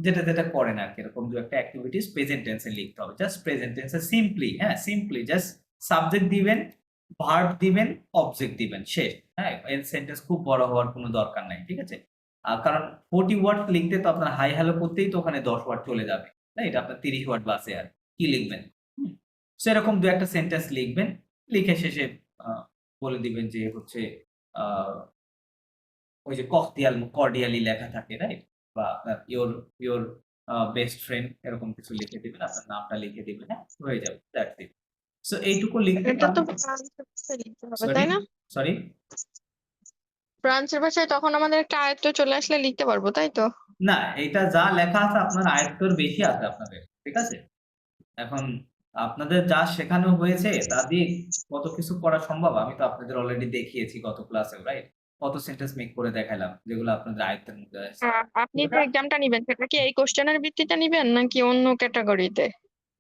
যেটা করেন আরকি, এরকম ২-১ টা এক্টিভিটিস প্রেজেন্ট টেন্স এ লিখতে হবে। জাস্ট প্রেজেন্ট টেন্স এ সিম্পলি, হ্যাঁ? সিম্পলি জাস্ট সাবজেক্ট দিবেন, ভার্ব দিবেন, অবজেক্ট দিবেন, শেষ। হ্যাঁ? এর সেন্টেন্স খুব বড় হওয়ার কোনো দরকার নাই। ঠিক আছে? কারণ 40 ওয়ার্ড লিখতে তো আপনার হাই হ্যালো করতেই তো ওখানে ১০ ওয়ার্ড চলে যাবে। রাইট? আপনার ৩০ ওয়ার্ড বাঁচে আর। কি লিখবেন? হুম? সো এরকম ২-১ টা সেন্টেন্স লিখবেন। লিখে শেষে আ বলে দিবেন যে হচ্ছে আ ওই যে কর্ডিয়ালি লেখা থাকে, রাইট? বা আপনার ইওর বেস্ট ফ্রেন্ড এরকম কিছু লিখে দিবেন, আপনার নামটা লিখে দিবেন, হ্যাঁ, হয়ে যাবে, দ্যাটস ইট। সো এইটুকু লিখতে এটা তো পারলে, ফ্রান্সের ভাষায় লিখতে হবে, সরি তাই না? সরি ফ্রান্সের ভাষায় তখন আমাদের একটা আয়ত্ত চলে আসলে লিখতে পারবো, তাই তো? না, এটা যা লেখা আছে আপনার আয়ত্তর বেশি আছে আপনাদের, ঠিক আছে? এখন আপনাদের যা শেখানো হয়েছে তা দিয়ে কত কিছু করা সম্ভব আমি তো আপনাদের অলরেডি দেখিয়েছি গত ক্লাসে, রাইট? কত সেন্টেন্স মেক করে দেখালাম যেগুলো আপনাদের আয়ত্তের মধ্যে আছে। আপনি যে ওটা এক্সামটা নিবেন সেটা কি এই কোশ্চেনের ভিত্তিতে নিবেন নাকি অন্য ক্যাটাগরিতে?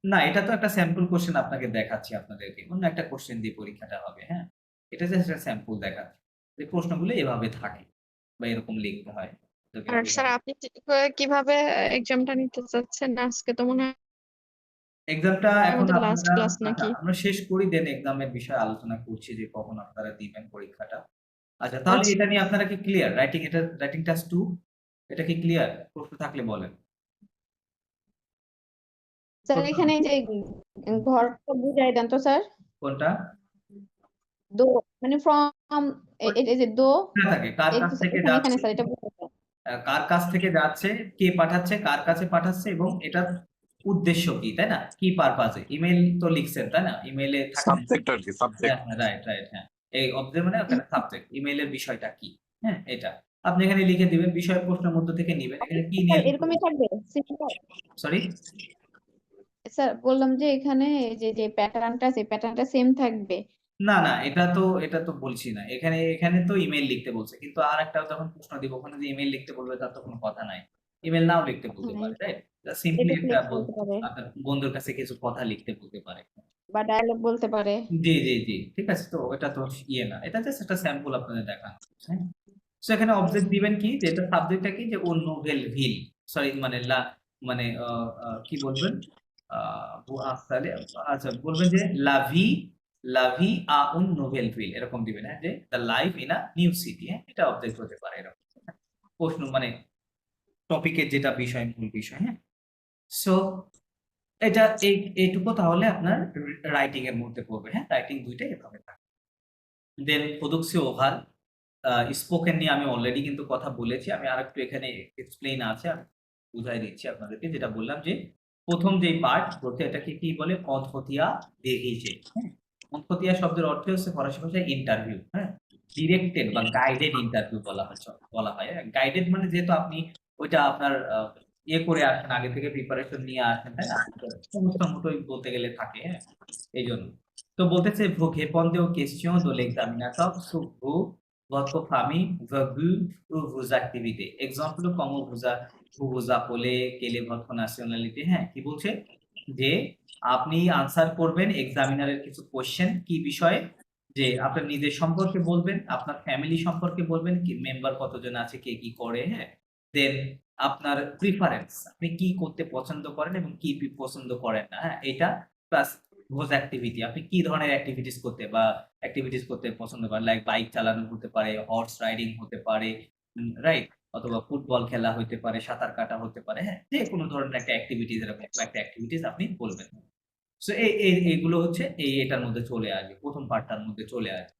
না, এটা তো একটা স্যাম্পল কোশ্চেন আপনাকে দেখাচ্ছি আপনাদেরকে, অন্য একটা কোশ্চেন দিয়ে পরীক্ষাটা হবে, হ্যাঁ, এটা জাস্ট একটা স্যাম্পল দেখাচ্ছি যে প্রশ্নগুলো এভাবে থাকে বা এরকম লিখতে হয়। ওদেরকে আর স্যার বোঝানো। আপনি কিভাবে এক্সামটা নিতে চাচ্ছেন? আজকে তো মনে হয় এক্সামটা এখন আমাদের লাস্ট আপনারা, ক্লাস আচ্ছা নাকি? আমরা শেষ করি দেন এক্সামের বিষয়ে আলোচনা করছি যে কখন আপনারা দিবেন পরীক্ষাটা। আচ্ছা তাহলে আচ্ছা এটা নিয়ে আপনারা কি ক্লিয়ার? রাইটিং টাস্ক 2 এটা কি ক্লিয়ার? প্রশ্ন থাকলে বলেন। স্যার প্রশ্ন এখানে যে ঘরটা বুঝাই দেন তো স্যার। কোনটা? দো মানে ফ্রম এই যে দো কোথায় থাকে? কার এই কাছ তো থেকে এখানে এখানে যাচ্ছে? স্যার এটা বুঝাই দেন। কার কাছ থেকে যাচ্ছে, কে পাঠাচ্ছে, কার কাছে পাঠাচ্ছে এবং এটার উদ্দেশ্য কি, তাই না? কি পারপাজে? ইমেইল তো লিখছেন, তাই না? ইমেইলে থাকে না? সাবজেক্ট আর কি, হ্যাঁ, সাবজেক্ট। হ্যাঁ, রাইট, রাইট, হ্যাঁ। এই অবজেক্ট মানে ওখানে সাবজেক্ট, ইমেইলের বিষয়টা কি? হ্যাঁ, এটা। আপনি এখানে লিখে দিবেন, বিষয় প্রশ্নের মধ্য থেকে নিবেন। এখানে কি স্যার নিয়ে এরকমই থাকবে সিম্পল। সরি? স্যার বললাম যে এখানে যে প্যাটার্নটা আছে প্যাটার্নটা সেম থাকবে। না, না, এটা তো বলছি না। এখানে তো ইমেইল লিখতে বলছে। কিন্তু আরেকটা যখন প্রশ্ন দিব ওখানে যে ইমেইল লিখতে বলবে তার তো কোনো কথা নাই। ইমেইল নাও লিখতে বলতে হ্যাঁ পারে, রাইট? জাস্ট সিম্পলি স্ট্যাটাস একটা লিখতে বলতে পারে আপনার বন্ধুর কাছে কিছু কথা লিখতে বলতে পারে। বা ডায়ালগ বলতে পারে। জি, জি, জি। ঠিক আছে? তো এটা তো ইয়ে না। এটা জাস্ট একটা স্যাম্পল আপনাদের দেখানো হচ্ছে, হ্যাঁ? সো এখানে অবজেক্ট দিবেন কি যে এটা সাবজেক্টটা কি যে ও নোভেল ভিল। সরি মানে মানে কি বলবেন? আ তাহলে আচ্ছা বলবেন যে লা ভি আ উন নোভেল ভিল এরকম দিবেন, হ্যাঁ? যে the life in a new city, হ্যাঁ? এটা অবজেক্ট হতে পারে এরকম। হ্যাঁ? প্রশ্ন মানে টপিকের যেটা বিষয়, মূল বিষয়, হ্যাঁ? সো এটা এইটুকু তাহলে আপনার রাইটিং এর মধ্যে পড়বে, হ্যাঁ? রাইটিং ২ টাই এভাবে থাকে। দেন প্রোডাক্সি ওভাল স্পোকেন নিয়ে আমি অলরেডি কিন্তু কথা বলেছি। আমি আরেকটু এখানে এক্সপ্লেইন আছে। আমি বুঝাই দিচ্ছি আপনাদেরকে যেটা বললাম যে ১ম যেই পার্ট বলতে এটাকে কি বলে? অন্তঃতিয়া দেখিয়েছে, হ্যাঁ? অন্তঃতিয়া শব্দের অর্থ হচ্ছে ফরাসি ভাষায় ইন্টারভিউ, হ্যাঁ? ডিরেক্টেড বা গাইডেড ইন্টারভিউ বলা হয়, হ্যাঁ? গাইডেড মানে যেহেতু আপনি ওইটা আপনার ইয়ে করে আসেন, আগে থেকে প্রিপারেশন নিয়ে আসেন, তাই না? সমস্ত মতোই বলতে গেলে থাকে, হ্যাঁ? এইজন্য। তো বলতেছে vous répondez aux questions de l'examinateur sur votre famille, vos ou vos activités. Exemple, comment vous vous appelez, quelle est votre nationalité? হ্যাঁ, কি বলছে? যে আপনি আনসার করবেন এক্সামিনারের কিছু কোয়েশ্চেন কি বিষয়ে? যে আপনার নিজের সম্পর্কে বলবেন, আপনার ফ্যামিলি সম্পর্কে বলবেন, কি মেম্বার কতজন আছে, কে কি করে, হ্যাঁ? দেন আপনার প্রিফারেন্স, আপনি কি করতে পছন্দ করেন এবং কি পছন্দ করেন না, হ্যাঁ? এটা প্লাস ভোজ অ্যাক্টিভিটি, আপনি কি ধরনের এক্টিভিটিস করতে পছন্দ করেন? লাইক বাইক চালানো হতে পারে, হর্স রাইডিং হতে পারে, রাইট? অথবা ফুটবল খেলা হইতে পারে, সাঁতার কাটা হতে পারে, হ্যাঁ? যেকোনো ধরনের একটা এক্টিভিটিস এরকম একটা এক্টিভিটিস আপনি বলবেন। সো এইগুলো হচ্ছে এটার মধ্যে চলে আসবে। ১ম পার্টটার মধ্যে চলে আসবে।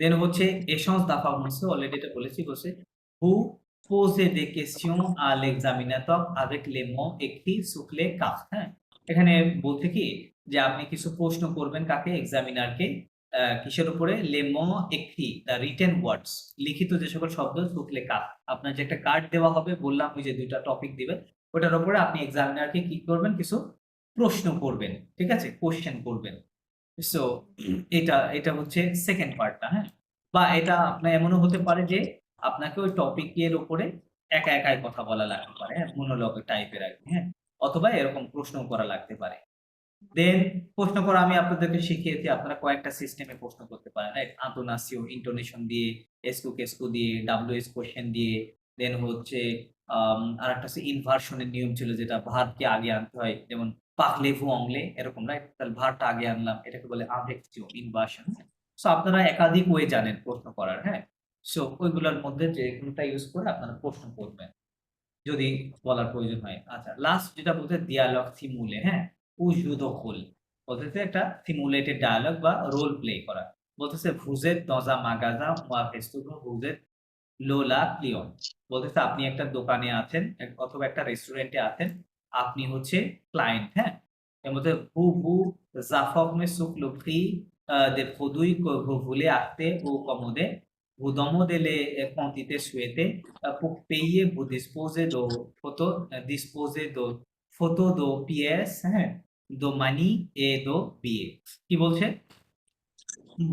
দেন হচ্ছে échange d'informations অলরেডি এটা বলেছি বলছে vous posez des questions à l'examinateur avec les mots écrits sur les cartes, হ্যাঁ? এখানে বলছে কি যে আপনি কিছু প্রশ্ন করবেন কাকে? এক্সামিনারকে কিসের উপরে? les mots écrits the written words লিখিত যে সকল শব্দ sur les cartes আপনার যে একটা কার্ড দেওয়া হবে বললাম ওই যে ২ টা টপিক দিবেন ওটার উপরে আপনি এক্সামিনারকে কি করবেন? কিছু প্রশ্ন করবেন। ঠিক আছে? কোয়েশ্চেন করবেন। সো এটা হচ্ছে 2nd পার্টটা, হ্যাঁ? বা এটা আপনার এমনও হতে পারে যে আপনাকে ওই টপিক এর উপরে একাই কথা বলা লাগতে পারে, হ্যাঁ? মনোলগ টাইপের আরকি, হ্যাঁ? অথবা এরকম প্রশ্নও করা লাগতে পারে। দেন প্রশ্ন করা আমি আপনাদেরকে শিখিয়েছি আপনারা কয়েকটা সিস্টেমে প্রশ্ন করতে পারেন, রাইট? আতোনাসিও, ইন্টোনেশন দিয়ে, এসকু দিয়ে, WH কোয়েশ্চেন দিয়ে, দেন হচ্ছে আরেকটা হচ্ছে ইনভার্সন এর নিয়ম ছিল যেটা ভার্বকে আগে আনতে হয়। যেমন parlez-vous anglais এরকম, রাইট? তাহলে ভার্বটা আগে আনলাম। এটাকে বলে আভেক্সিও, ইনভার্সন, হ্যাঁ? সো আপনারা একাধিক ওয়ে জানেন প্রশ্ন করার, হ্যাঁ? সো ওইগুলোর মধ্যে যেকোনোটা ইউজ করে আপনারা প্রশ্ন করবেন। যদি বলার প্রয়োজন হয়। আচ্ছা লাস্ট যেটা বলতে dialogue simulé, হ্যাঁ? ও জুদো খোল। বলতেছে একটা সিমুলেটেড ডায়ালগ বা রোল প্লে করা। বলতেছে vous êtes dans un magasin ou un restaurant, vous êtes Lola Cleon. বলতেছে আপনি একটা দোকানে আছেন অথবা একটা রেস্টুরেন্টে আছেন, আপনি হচ্ছে ক্লায়েন্ট, হ্যাঁ? এর মধ্যে vous informez sur le prix des produits que vous voulez acheter ou commander. Vous demandez les quantités souhaitées. Pour payer, vous disposez de photos de pièces, হ্যাঁ? de money et de billets. কি বলছে?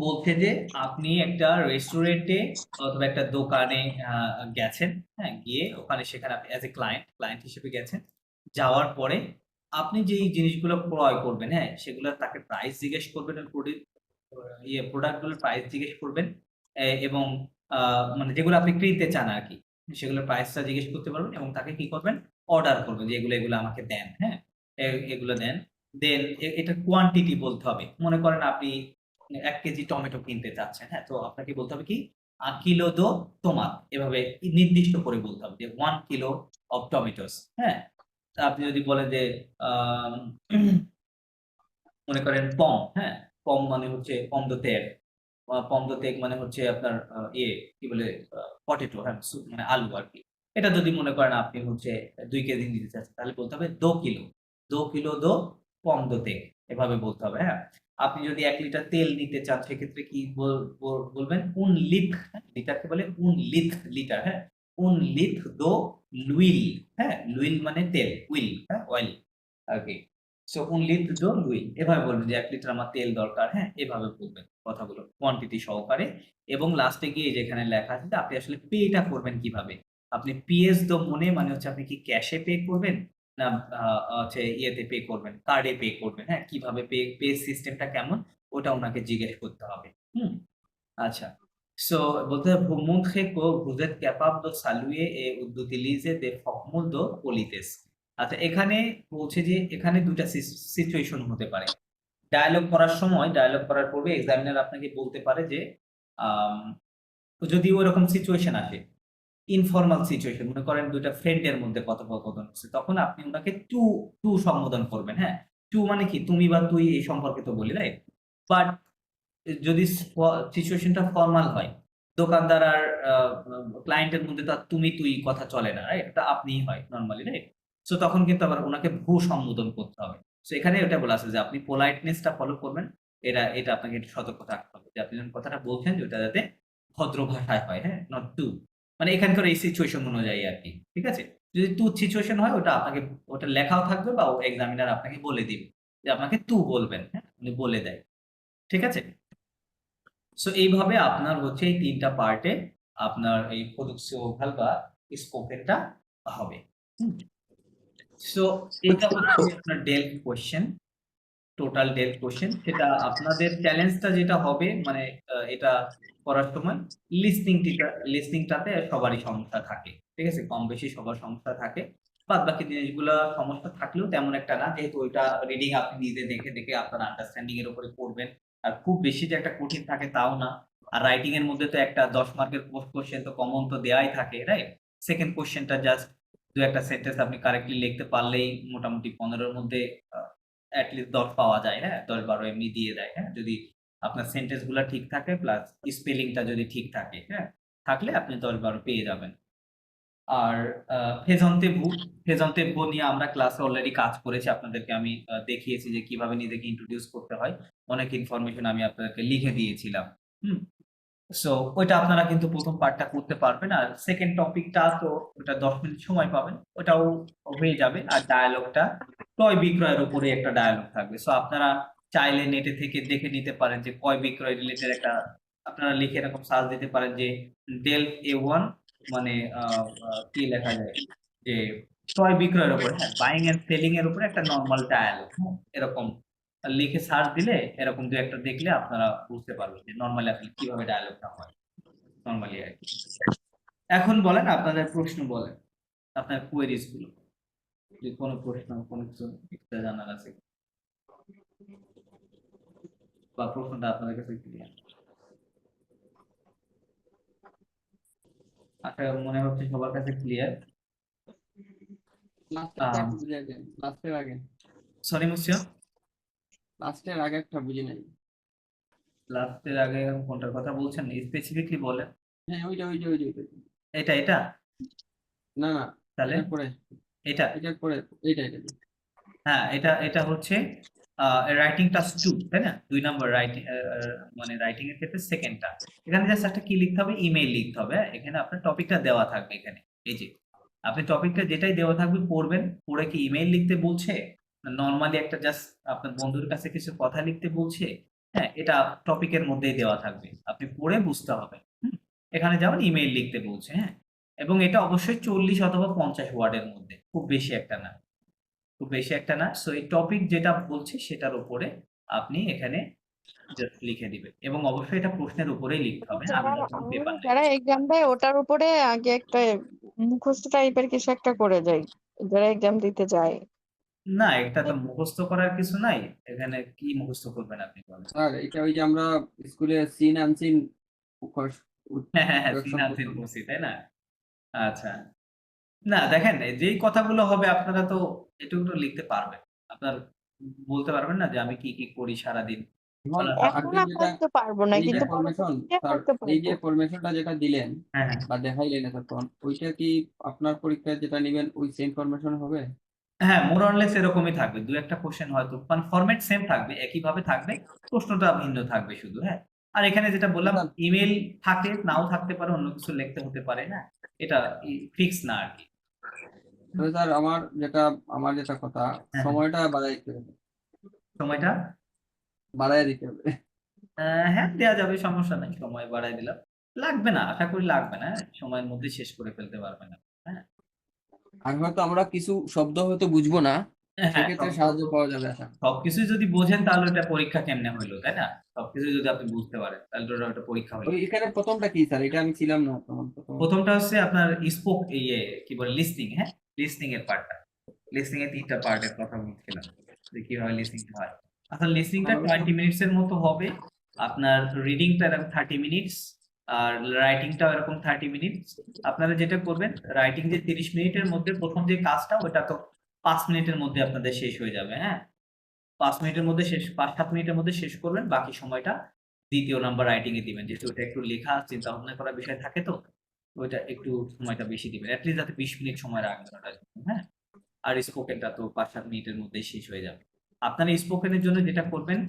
বলছে যে আপনি একটা রেস্টুরেন্টে অথবা একটা দোকানে গেছেন, হ্যাঁ? গিয়ে ওখানে সেখানে আপনি অ্যাজ এ ক্লায়েন্ট হিসেবে গেছেন। যাওয়ার পরে আপনি যেই জিনিসগুলো ক্রয় করবেন, হ্যাঁ? সেগুলোর তাকে প্রাইস জিজ্ঞেস করবেন, প্রোডাক্ট গুলোর প্রাইস জিজ্ঞেস করবেন এবং মানে যেগুলো আপনি কিনতে চান আরকি, সেগুলোর প্রাইসটা জিজ্ঞেস করতে পারবেন এবং তাকে কি করবেন? অর্ডার করবেন যে এগুলো আমাকে দেন, হ্যাঁ? এগুলো দেন। দেন এটার কোয়ান্টিটি বলতে হবে। মনে করেন আপনি ১ কেজি টমেটো কিনতে চাচ্ছেন, হ্যাঁ? তো আপনাকে বলতে হবে কি? কিলো দো তোমাত। এভাবে নির্দিষ্ট করে বলতে হবে যে 1 কিলো অফ টমেটোস, হ্যাঁ? তা আপনি যদি বলেন যে আম মনে করেন পম, হ্যাঁ? পম মানে হচ্ছে পম দো তের। পম দো তেক মানে হচ্ছে আপনার কি বলে পটেটো, হ্যাঁ? মানে আলু আরকি। এটা যদি মনে করেন আপনি হচ্ছে ২ কেজি নিতে চাচ্ছেন তাহলে বলতে হবে ২ কিলো। ২ কিলো দো পম দো তেক। এভাবে বলতে হবে, হ্যাঁ? আপনি যদি ১ লিটার তেল নিতে চান সেক্ষেত্রে কি বলবেন? 1 লিটর, হ্যাঁ? লিটারকে বলে 1 লিটার, হ্যাঁ? 1 লিটর দো লুইল, হ্যাঁ? লুইল মানে তেল, হ্যাঁ? অয়েল আরকি। সো 1 লিটর দো লুইল। এভাবে বলবেন যে ১ লিটার আমার তেল দরকার, হ্যাঁ? এভাবে বলবেন কথাগুলো কোয়ান্টিটি সহকারে এবং লাস্টে গিয়ে যেখানে লেখা আছে যে আপনি আসলে পেটা করবেন কিভাবে? আপনি পিএস দো মনে মানে হচ্ছে আপনি কি ক্যাশে পে করবেন? না আ হচ্ছে ইয়েতে পে করবেন, কার্ডে পে করবেন, হ্যাঁ? কিভাবে পে সিস্টেমটা কেমন? ওটা উনাকে জিজ্ঞেস করতে হবে। হুম? আচ্ছা। সো বলতে হবে vous montrez que vous êtes capable de saluer et d'utiliser des formules de politesse. আচ্ছা এখানে বলছে যে এখানে ২ টা সিচুয়েশন হতে পারে। ডায়ালগ করার পূর্বে এক্সামিনার আপনাকে বলতে পারে যে আম যদি ওরকম সিচুয়েশন আসে, ইনফরমাল সিচুয়েশন মনে করেন ২ টা ফ্রেন্ডের মধ্যে কথোপকথন হচ্ছে, তখন আপনি উনাকে টু সম্বোধন করবেন, হ্যাঁ? টু মানে কি? তুমি বা তুই এই সম্পর্কে তো বলি, রাইট? বাট যদি সিচুয়েশনটা ফরমাল হয়, দোকানদার আর আ আ ক্লায়েন্টের মধ্যে তো আর তুমি তুই কথা চলে না, রাইট? এটা আপনিই হয় নরমালি, রাইট? সো তখন কিন্তু আবার উনাকে সম্বোধন করতে হবে। সো এখানে ওটা বলা আছে যে আপনি পোলাইটনেস টা ফলো করবেন। এটা আপনাকে একটু সতর্ক থাকতে হবে। যে আপনি যখন কথাটা বলছেন যে ওটা যাতে ভদ্র ভাষায় হয়, হ্যাঁ? Not too. মানে এখানকার এই সিচুয়েশন অনুযায়ী আরকি। ঠিক আছে? যদি টু সিচুয়েশন হয় ওটা লেখাও থাকবে বা এক্সামিনার আপনাকে বলে দিবে। যে আপনাকে টু বলবেন, হ্যাঁ? উনি বলে দেয়। ঠিক আছে? সো এইভাবে আপনার হচ্ছে এই ৩ টা পার্টে আপনার এই প্রোডাকশন ওরাল বা স্পোকেনটা হবে। হুম? সো এটা হচ্ছে আপনার ডেল্ফ কোয়েশ্চেন, টোটাল ডেল্ফ কোয়েশ্চেন। সেটা আপনাদের চ্যালেঞ্জটা যেটা হবে মানে এটা করার সময় লিসনিংটাতে সবারই সমস্যা থাকে। ঠিক আছে? কম বেশি সবার সমস্যা থাকে। বাদবাকি জিনিসগুলা সমস্যা থাকলেও তেমন একটা না। যেহেতু ওইটা রিডিং আপনি নিজে দেখে আপনার আন্ডারস্ট্যান্ডিং এর উপরে করবেন। আর খুব বেশি যে একটা কঠিন থাকে তাও না। আর রাইটিং এর মধ্যে তো একটা ১০ মার্কের পোস্ট কোয়েশ্চেন তো কমন তো দেয়াই থাকে, রাইট? সেকেন্ড কোয়েশ্চেনটা জাস্ট ২-১ টা সেন্টেন্স আপনি কারেক্টলি লিখতে পারলেই মোটামুটি ১৫ এর মধ্যে আ এট লিস্ট ১০ পাওয়া যায়, হ্যাঁ? ১০-১২ এমনি দিয়ে দেয়, হ্যাঁ? যদি আপনার সেন্টেন্স গুলা ঠিক থাকে প্লাস স্পেলিংটা যদি ঠিক থাকে, হ্যাঁ? থাকলে আপনি ১০-১২ পেয়ে যাবেন। আর আ ফেজন্তে ভু নিয়ে আমরা ক্লাসে অলরেডি কাজ করেছি। আপনাদেরকে আমি দেখিয়েছি যে কিভাবে নিজেকে ইন্ট্রোডিউস করতে হয়। অনেক ইনফরমেশন আমি আপনাদেরকে লিখে দিয়েছিলাম। হুম? সো ওইটা আপনারা কিন্তু ১ম পার্টটা করতে পারবেন। আর সেকেন্ড টপিকটা তো ওটা ১০ মিনিট সময় পাবেন। ওটাও হয়ে যাবে। আর ডায়ালগটা ক্রয় বিক্রয়ের উপরে একটা ডায়ালগ থাকবে। সো আপনারা চাইলে নেটে থেকে দেখে নিতে পারেন যে ক্রয় বিক্রয় রিলেটেড একটা আপনারা লিখে এরকম সার্চ দিতে পারেন যে ডেল A1 মানে আ আ কি লেখা যায়? যে ক্রয় বিক্রয়ের উপরে, হ্যাঁ? বাইং অ্যান্ড সেলিং এর উপরে একটা নরমাল ডায়ালগ, হ্যাঁ? এরকম লিখে সার্চ দিলে এরকম ২-১ টা দেখলে আপনারা বুঝতে পারবেন যে নরমালি আসলে কিভাবে ডায়ালগটা হয়। নরমালি আরকি। এখন বলেন আপনাদের প্রশ্ন বলেন। আপনার কোয়েরিজ গুলো। যদি কোন প্রশ্ন, কোন কিছু এক্সট্রা জানার আছে বা প্রশ্নটা আপনাদের কাছে ক্লিয়ার। আচ্ছা মনে হচ্ছে সবার কাছে ক্লিয়ার। লাস্টের পার্ট বুঝে গেল লাস্টের আগে সরি মুসিয়া, লাস্টের আগে একটা বুঝি নাই। লাস্টের আগে কোনটার কথা বলছেন? স্পেসিফিকলি বলেন। হ্যাঁ ওইটা এটা? না না, তাহলে এটার পরে এটা এটার পরে এইটা এটা হ্যাঁ এটা হচ্ছে রাইটিং টাস্ক 2, তাই না? 2 নম্বর রাইটিং, মানে রাইটিং এর ক্ষেত্রে সেকেন্ডটা। এখানে জাস্ট একটা কি লিখতে হবে, ইমেইল লিখতে হবে। হ্যাঁ? এখানে আপনার টপিকটা দেওয়া থাকবে এখানে। এই যে আপনি টপিকটা যেটাই দেওয়া থাকবে পড়বেন। পড়ে কি ইমেইল লিখতে বলছে, নর্মালি একটা জাস্ট আপনার বন্ধুর কাছে কিছু কথা লিখতে বলছে, হ্যাঁ এটা টপিকের মধ্যেই দেওয়া থাকবে, আপনি পড়ে বুঝতে হবে। এখানে যেমন ইমেইল লিখতে বলছে, হ্যাঁ, এবং এটা অবশ্যই 40 অথবা 50 ওয়ার্ডের মধ্যে, খুব বেশি একটা না, খুব বেশি একটা না। সো এই টপিক যেটা বলছে সেটার উপরে আপনি এখানে জাস্ট লিখে দিবেন, এবং অবশ্যই এটা প্রশ্নের উপরেই লিখতে হবে, হ্যাঁ, আলাদা কোনো পেপার নেই। যারা এক্সাম দেয় ওটার উপরে আগে একটা মুখস্থ টাইপের কিছু একটা করে যায়, যারা এক্সাম দিতে যায়। না, এটা তো মুখস্থ করার কিছু নাই এখানে, কি মুখস্থ করবেন আপনি বলেন? স্যার এটা ওই যে আমরা স্কুলে সিন আনসিন হ্যাঁ হ্যাঁ হ্যাঁ, correction সিনান্সিন করতাম। করছি, তাই না? আচ্ছা, না দেখেন, এই যেই কথাগুলো হবে আপনারা তো এটুকু তো লিখতে পারবেন। আপনার বলতে পারবেন না যে আমি কি কি করি সারাদিন। এখন বলা- এখন আপনি যেটা করতে পারবো না, এই যে কিন্তু ফরমেশন পরবর্তীতে স্যার, করতে এই যে পারবো। ফরমেশনটা যেটা দিলেন হ্যাঁ হ্যাঁ বা দেখাইলেন এতক্ষণ, ওইটা কি আপনার পরীক্ষায় যেটা নেবেন ওই সেম ফরমেশন হবে? হ্যাঁ, মোর অরলেস এরকমই থাকবে। দু একটা কোশ্চেন হয়তো মানে ফরম্যাট সেম থাকবে, একইভাবে থাকবে, প্রশ্নটা ভিন্ন থাকবে শুধু, হ্যাঁ। আর এখানে যেটা বললাম, স্যার ইমেল থাকে, নাও থাকতে পারে, অন্য কিছু লিখতে হতে পারে, না এটা ফিক্স না আর কি। তবে স্যার আমার যেটা কথা, হ্যাঁ, সময়টা বাড়াই দিতে হবে, সময়টা বাড়াই দিতে হবে। হ্যাঁ দেওয়া যাবে, সমস্যা নাই, সময় বাড়াই দিলাম। লাগবে না, আশা করি লাগবে না, সময়ের মধ্যে শেষ করে ফেলতে পারবে না, হ্যাঁ। আর হয়তো আমরা কিছু শব্দ হয়তো বুঝবো না, হ্যাঁ, সেক্ষেত্রে সাহায্য পাওয়া যাবে আশা করি। সবকিছু যদি বোঝেন তাহলে এটা পরীক্ষা কেমনে হইলো, তাই না? সবকিছু যদি আপনি বুঝতে পারেন তাহলে তো ওটা পরীক্ষা হইলো। ওই এখানে প্রথমটা কি স্যার? এটা আমি ছিলাম না তখন প্রথমটা হচ্ছে আপনার স্পোক, কি বলে, লিসনিং, হ্যাঁ, লিসনিং এর পার্টটা। লিসনিং এর 3টা পার্টের কথা বলছিলাম যে কিভাবে লিসনিং হয়। আসলে লিসনিংটা 20 মিনিটস এর মতো হবে, আপনার রিডিংটা এরকম 30 মিনিটস, আর রাইটিংটাও এরকম 30 মিনিটস। আপনারা যেটা করবেন, রাইটিং যে 30 মিনিটের মধ্যে প্রথম যে কাজটা, ওটা তো 5 মিনিটের মধ্যে আপনাদের শেষ হয়ে যাবে, হ্যাঁ। 5 মিনিটের মধ্যে শেষ, 5-7 মিনিটের মধ্যে শেষ করবেন, বাকি সময়টা দ্বিতীয় নাম্বার রাইটিং এ দিবেন, যেহেতু ওটা একটু লেখা চিন্তা ভাবনা করার বিষয় থাকে, তো ওইটা একটু সময়টা বেশি দিবেন, অ্যাটলিস্ট যাতে 20 মিনিট সময় রাখবেন ওটার জন্য, হ্যাঁ। আর স্পোকেনটা তো 5-7 মিনিটের মধ্যেই শেষ হয়ে যাবে। আপনারা স্পোকেনের জন্য যেটা করবেন,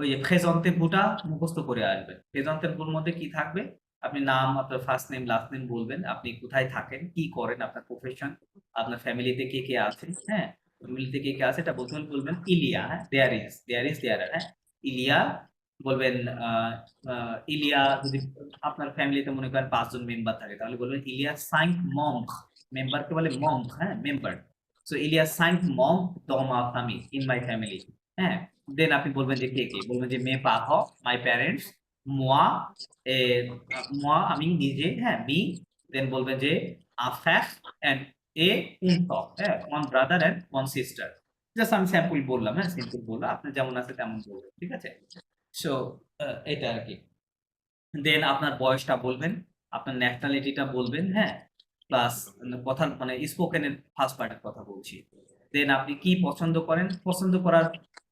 ওই যে প্রেজন্তে ভুটা মুখস্থ করে আসবেন। প্রেজন্তের ভুর মধ্যে কি থাকবে, আপনি নাম, আপনার ফার্স্ট নেম লাস্ট নেম বলবেন, আপনি কোথায় থাকেন, কি করেন, আপনার প্রফেশন, আপনার ফ্যামিলিতে কে কে আছে, হ্যাঁ, ফ্যামিলিতে কে কে আছে এটা বলবেন ইলিয়া, হ্যাঁ, দেয়ার আর, হ্যাঁ, ইলিয়া বলবেন। ইলিয়া যদি আপনার ফ্যামিলিতে মনে করেন 5 জন মেম্বার থাকে, তাহলে বলবেন ইলিয়া 5 মঙ্ক, মেম্বারকে বলে মঙ্ক, হ্যাঁ, মেম্বার। সো ইলিয়া 5 monk dans ma famille, in my family, হ্যাঁ। দেন আপনি বলবেন যে কে কে, বলবেন যে মে parents, my parents, moi, A moi আমি নিজে, হ্যাঁ, মি। দেন বলবেন যে frère and un frère, হ্যাঁ, one brother and one sister। Just আমি স্যাম্পল বললাম, হ্যাঁ, সিম্পল বললাম, আপনি যেমন আছে তেমন বলবেন, ঠিক আছে? সো এটা আর কি। দেন আপনার বয়সটা বলবেন, আপনার ন্যাশনালিটিটা বলবেন, হ্যাঁ, প্লাস কথা মানে স্পোকেনের ফার্স্ট পার্টের কথা বলছি। দেন আপনি কি পছন্দ করেন, পছন্দ করার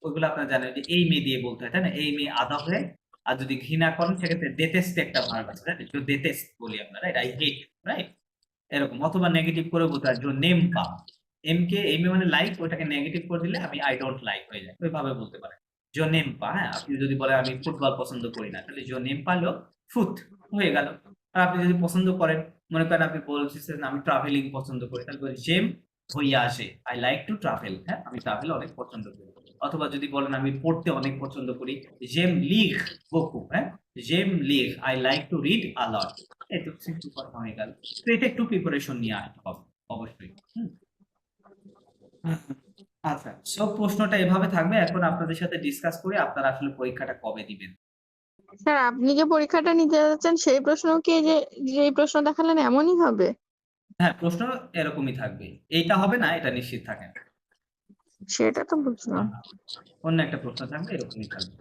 ওইগুলো আপনারা জানেন যে এই মেয়ে দিয়ে বলতে হয়, তাই না? এই মেয়ে আদা হয়ে, আর যদি ঘৃণা করেন সেক্ষেত্রে ডেটেস্ট একটা ভার্ব আছে, তাই না? তো ডেটেস্ট বলি আমরা, রাইট, আই হেট, রাইট, এরকম। অথবা নেগেটিভ করে বলতে হয়, জো নেম পা, এম কে এম মানে লাইক, ওটাকে নেগেটিভ করে দিলে আমি আই ডোন্ট লাইক হয়ে যায়, ওইভাবে বলতে পারেন। জো নেম পা, হ্যাঁ, আপনি যদি বলেন আমি ফুটবল পছন্দ করি না, তাহলে জো নেম পালো ফুট হয়ে গেল। আর আপনি যদি পছন্দ করেন, মনে করেন আপনি বলছেন আমি ট্রাভেলিং পছন্দ করি, তাহলে বলি জেম হইয়া আসে, আই লাইক টু ট্রাভেল, হ্যাঁ, আমি ট্রাভেল অনেক পছন্দ করি। অথবা যদি বলেন আমি পড়তে অনেক পছন্দ করি, জেম লিখ beaucoup, হ্যাঁ, জেম লিখ, I like to read a lot. এই তো সিম্পল কথা হয়ে গেল। তো এটা একটু প্রিপারেশন নিয়ে আসতে হবে অবশ্যই। আচ্ছা, সব প্রশ্নটা এভাবে থাকবে। এখন আপনাদের সাথে ডিসকাস করে আপনারা আসলে পরীক্ষাটা কবে দিবেন। স্যার আপনি যে পরীক্ষাটা নিতে যাচ্ছেন সেই প্রশ্ন কি যেই প্রশ্ন দেখালেন এমনই হবে? হ্যাঁ, প্রশ্ন এরকমই থাকবে, এইটা হবে না এটা নিশ্চিত থাকেন। সেটা তো বুঝলাম। অন্য একটা প্রশ্ন থাকবে, এরকমই থাকবে।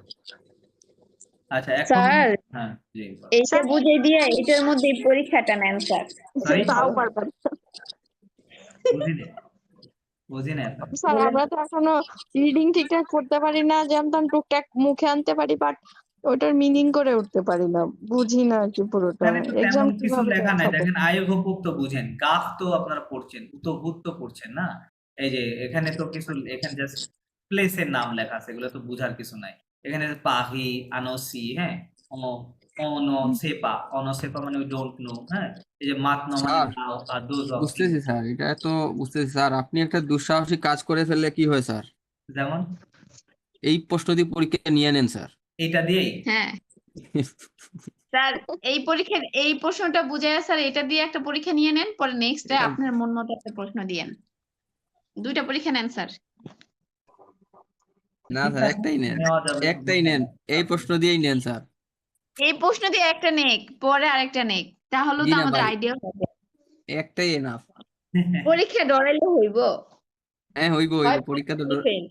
আচ্ছা, এখন স্যার হ্যাঁ, জি, এইটা বুঝে দিয়ে এটার মধ্যে পরীক্ষাটা নেন স্যার। সরি, তাও পারবেন। বুঝি না এখন। স্যার আমরা তো এখনো রিডিং ঠিকঠাক করতে পারি না, যেমন টুকটাক মুখে আনতে পারি, বাট ওটার মিনিং করে উঠতে পারি না, বুঝি না আর কি পুরোটা। এখানে তো এক্সাম তেমন কিছু কিভাবে লেখা নাই, হবে? দেখেন আয়ুর্ভূক তো বুঝেন, গাফ তো আপনারা পড়ছেন, উতভূত তো পড়ছেন না। এই যে এখানে তো কিছু, এখানে জাস্ট প্লেসের নাম লেখা আছে, এগুলো তো বুঝার কিছু নাই। এখানে পাহি, আনসি, হ্যাঁ, অনসেপা, অনসেপা মানে ডোন্ট নো, হ্যাঁ, এই যে মাতনো মানে স্যার নাও, আর দোজ অফ ইউ। বুঝতেছি স্যার, এটা তো বুঝতেছি স্যার। আপনি একটা দুঃসাহসিক কাজ করে ফেললে কি হয় স্যার? যেমন এই প্রশ্ন দিয়ে পরীক্ষা নিয়ে নেন স্যার। এইটা দিয়েই হ্যাঁ স্যার, এই প্রশ্নটা বুঝে স্যার এটা দিয়ে একটা পরীক্ষা নিয়ে নেন, পরে নেক্সটে এটা আপনার মন মতো একটা প্রশ্ন দিয়েন, 2টা পরীক্ষা নেন স্যার। না ঠিক স্যার, আছে, একটাই নেন, নেওয়া যাবে, একটাই সমস্যা নেন, নাই। এই প্রশ্ন দিয়েই নেন স্যার। এই প্রশ্ন দিয়ে একটা নেক, পরে আরেকটা নেক, তাহলেও জি তো না আমাদের ভাই, আইডিয়া হবে। একটাই এনাফ। পরীক্ষা ডরাইলে হইব? হ্যাঁ, হইব হইব, হয় পরীক্ষা তো different।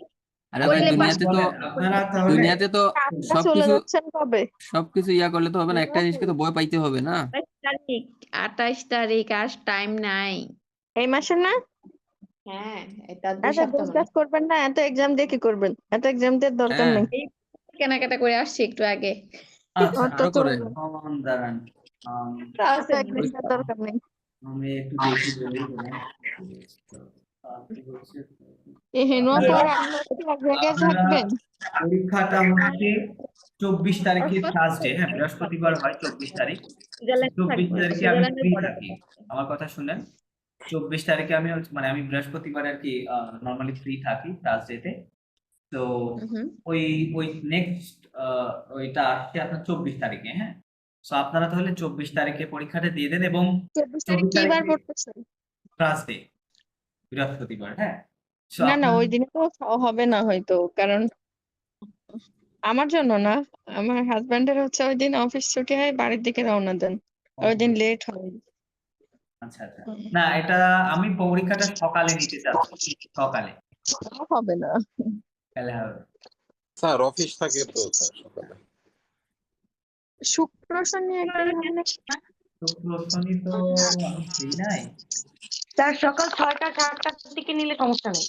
আরে ভাই, করলে পাস দুনিয়াতে তো বলেন আপনারা তাহলে দুনিয়াতে তো কাজটা চলে সবকিছু যাচ্ছেন কবে? সবকিছু ইয়া করলে তো হবে না, একটা জিনিসকে তো ভয় পাইতে হবে না। 28 তারিখ, 28 তারিখ, আর টাইম নাই। এই মাসে না? হ্যাঁ, এটা 2 আচ্ছা, সপ্তাহ গোছ মানে। গাছ করবেন না, এত এক্সাম দিয়ে কি করবেন? এত এক্সাম দিয়ে দরকার হ্যাঁ, নেই। এই কেনাকাটা করে আসছি একটু আগে। আচ্ছা, ওর তো আরো করে। চলবে, দাঁড়ান, এত এক্সাম দেওয়ার দরকার নেই। আমি একটু দেখি বলি তোমার। হেনু আপু আপনারা আর আপনারা কি এক জায়গায় আপনারা থাকবেন? পরীক্ষাটা হচ্ছে 24 তারিখে থার্সডে, হ্যাঁ, বৃহস্পতিবার হয় 24 তারিখ। সুইজারল্যান্ডে 24 থাকবো, তারিখে আমি সুইজারল্যান্ডের ফ্রি পরে থাকি, আমার কথা শুনেন। 24 তারিখে আমি মানে আমি বৃহস্পতিবার আর কি নর্মালি ফ্রি থাকি থার্সডেতে। তো হুম। ওই ওই নেক্সট ওইটা আসছে আপনার 24 তারিখে, হ্যাঁ। তো আপনারা তাহলে 24 তারিখে পরীক্ষাটা দিয়ে দেন, এবং 24 তারিখ 24 কি বার তারিখে পড়তেছে? থার্সডে, বৃহস্পতিবার, হ্যাঁ। তো না না, আপনার ওই দিনে তো হবে না হয়তো, কারণ আমার জন্য না, আমার হাজবেন্ডের হচ্ছে ওই দিন অফিস ছুটি হয়, বাড়ির দিকে রওনা দেন, আর ওই দিন লেট হয়। আচ্ছা আচ্ছা, না এটা আমি পরীক্ষাটা সকালে নিতে চাচ্ছি, সকালে, হবে না। তাহলে হবে। স্যার অফিস থাকে তো স্যার সকালে। শুক্র শনি একদিন হলে শুক্র শনি তো আমি ফ্রি নাই। স্যার সকাল 6টা 7টার দিকে নিলে সমস্যা নেই।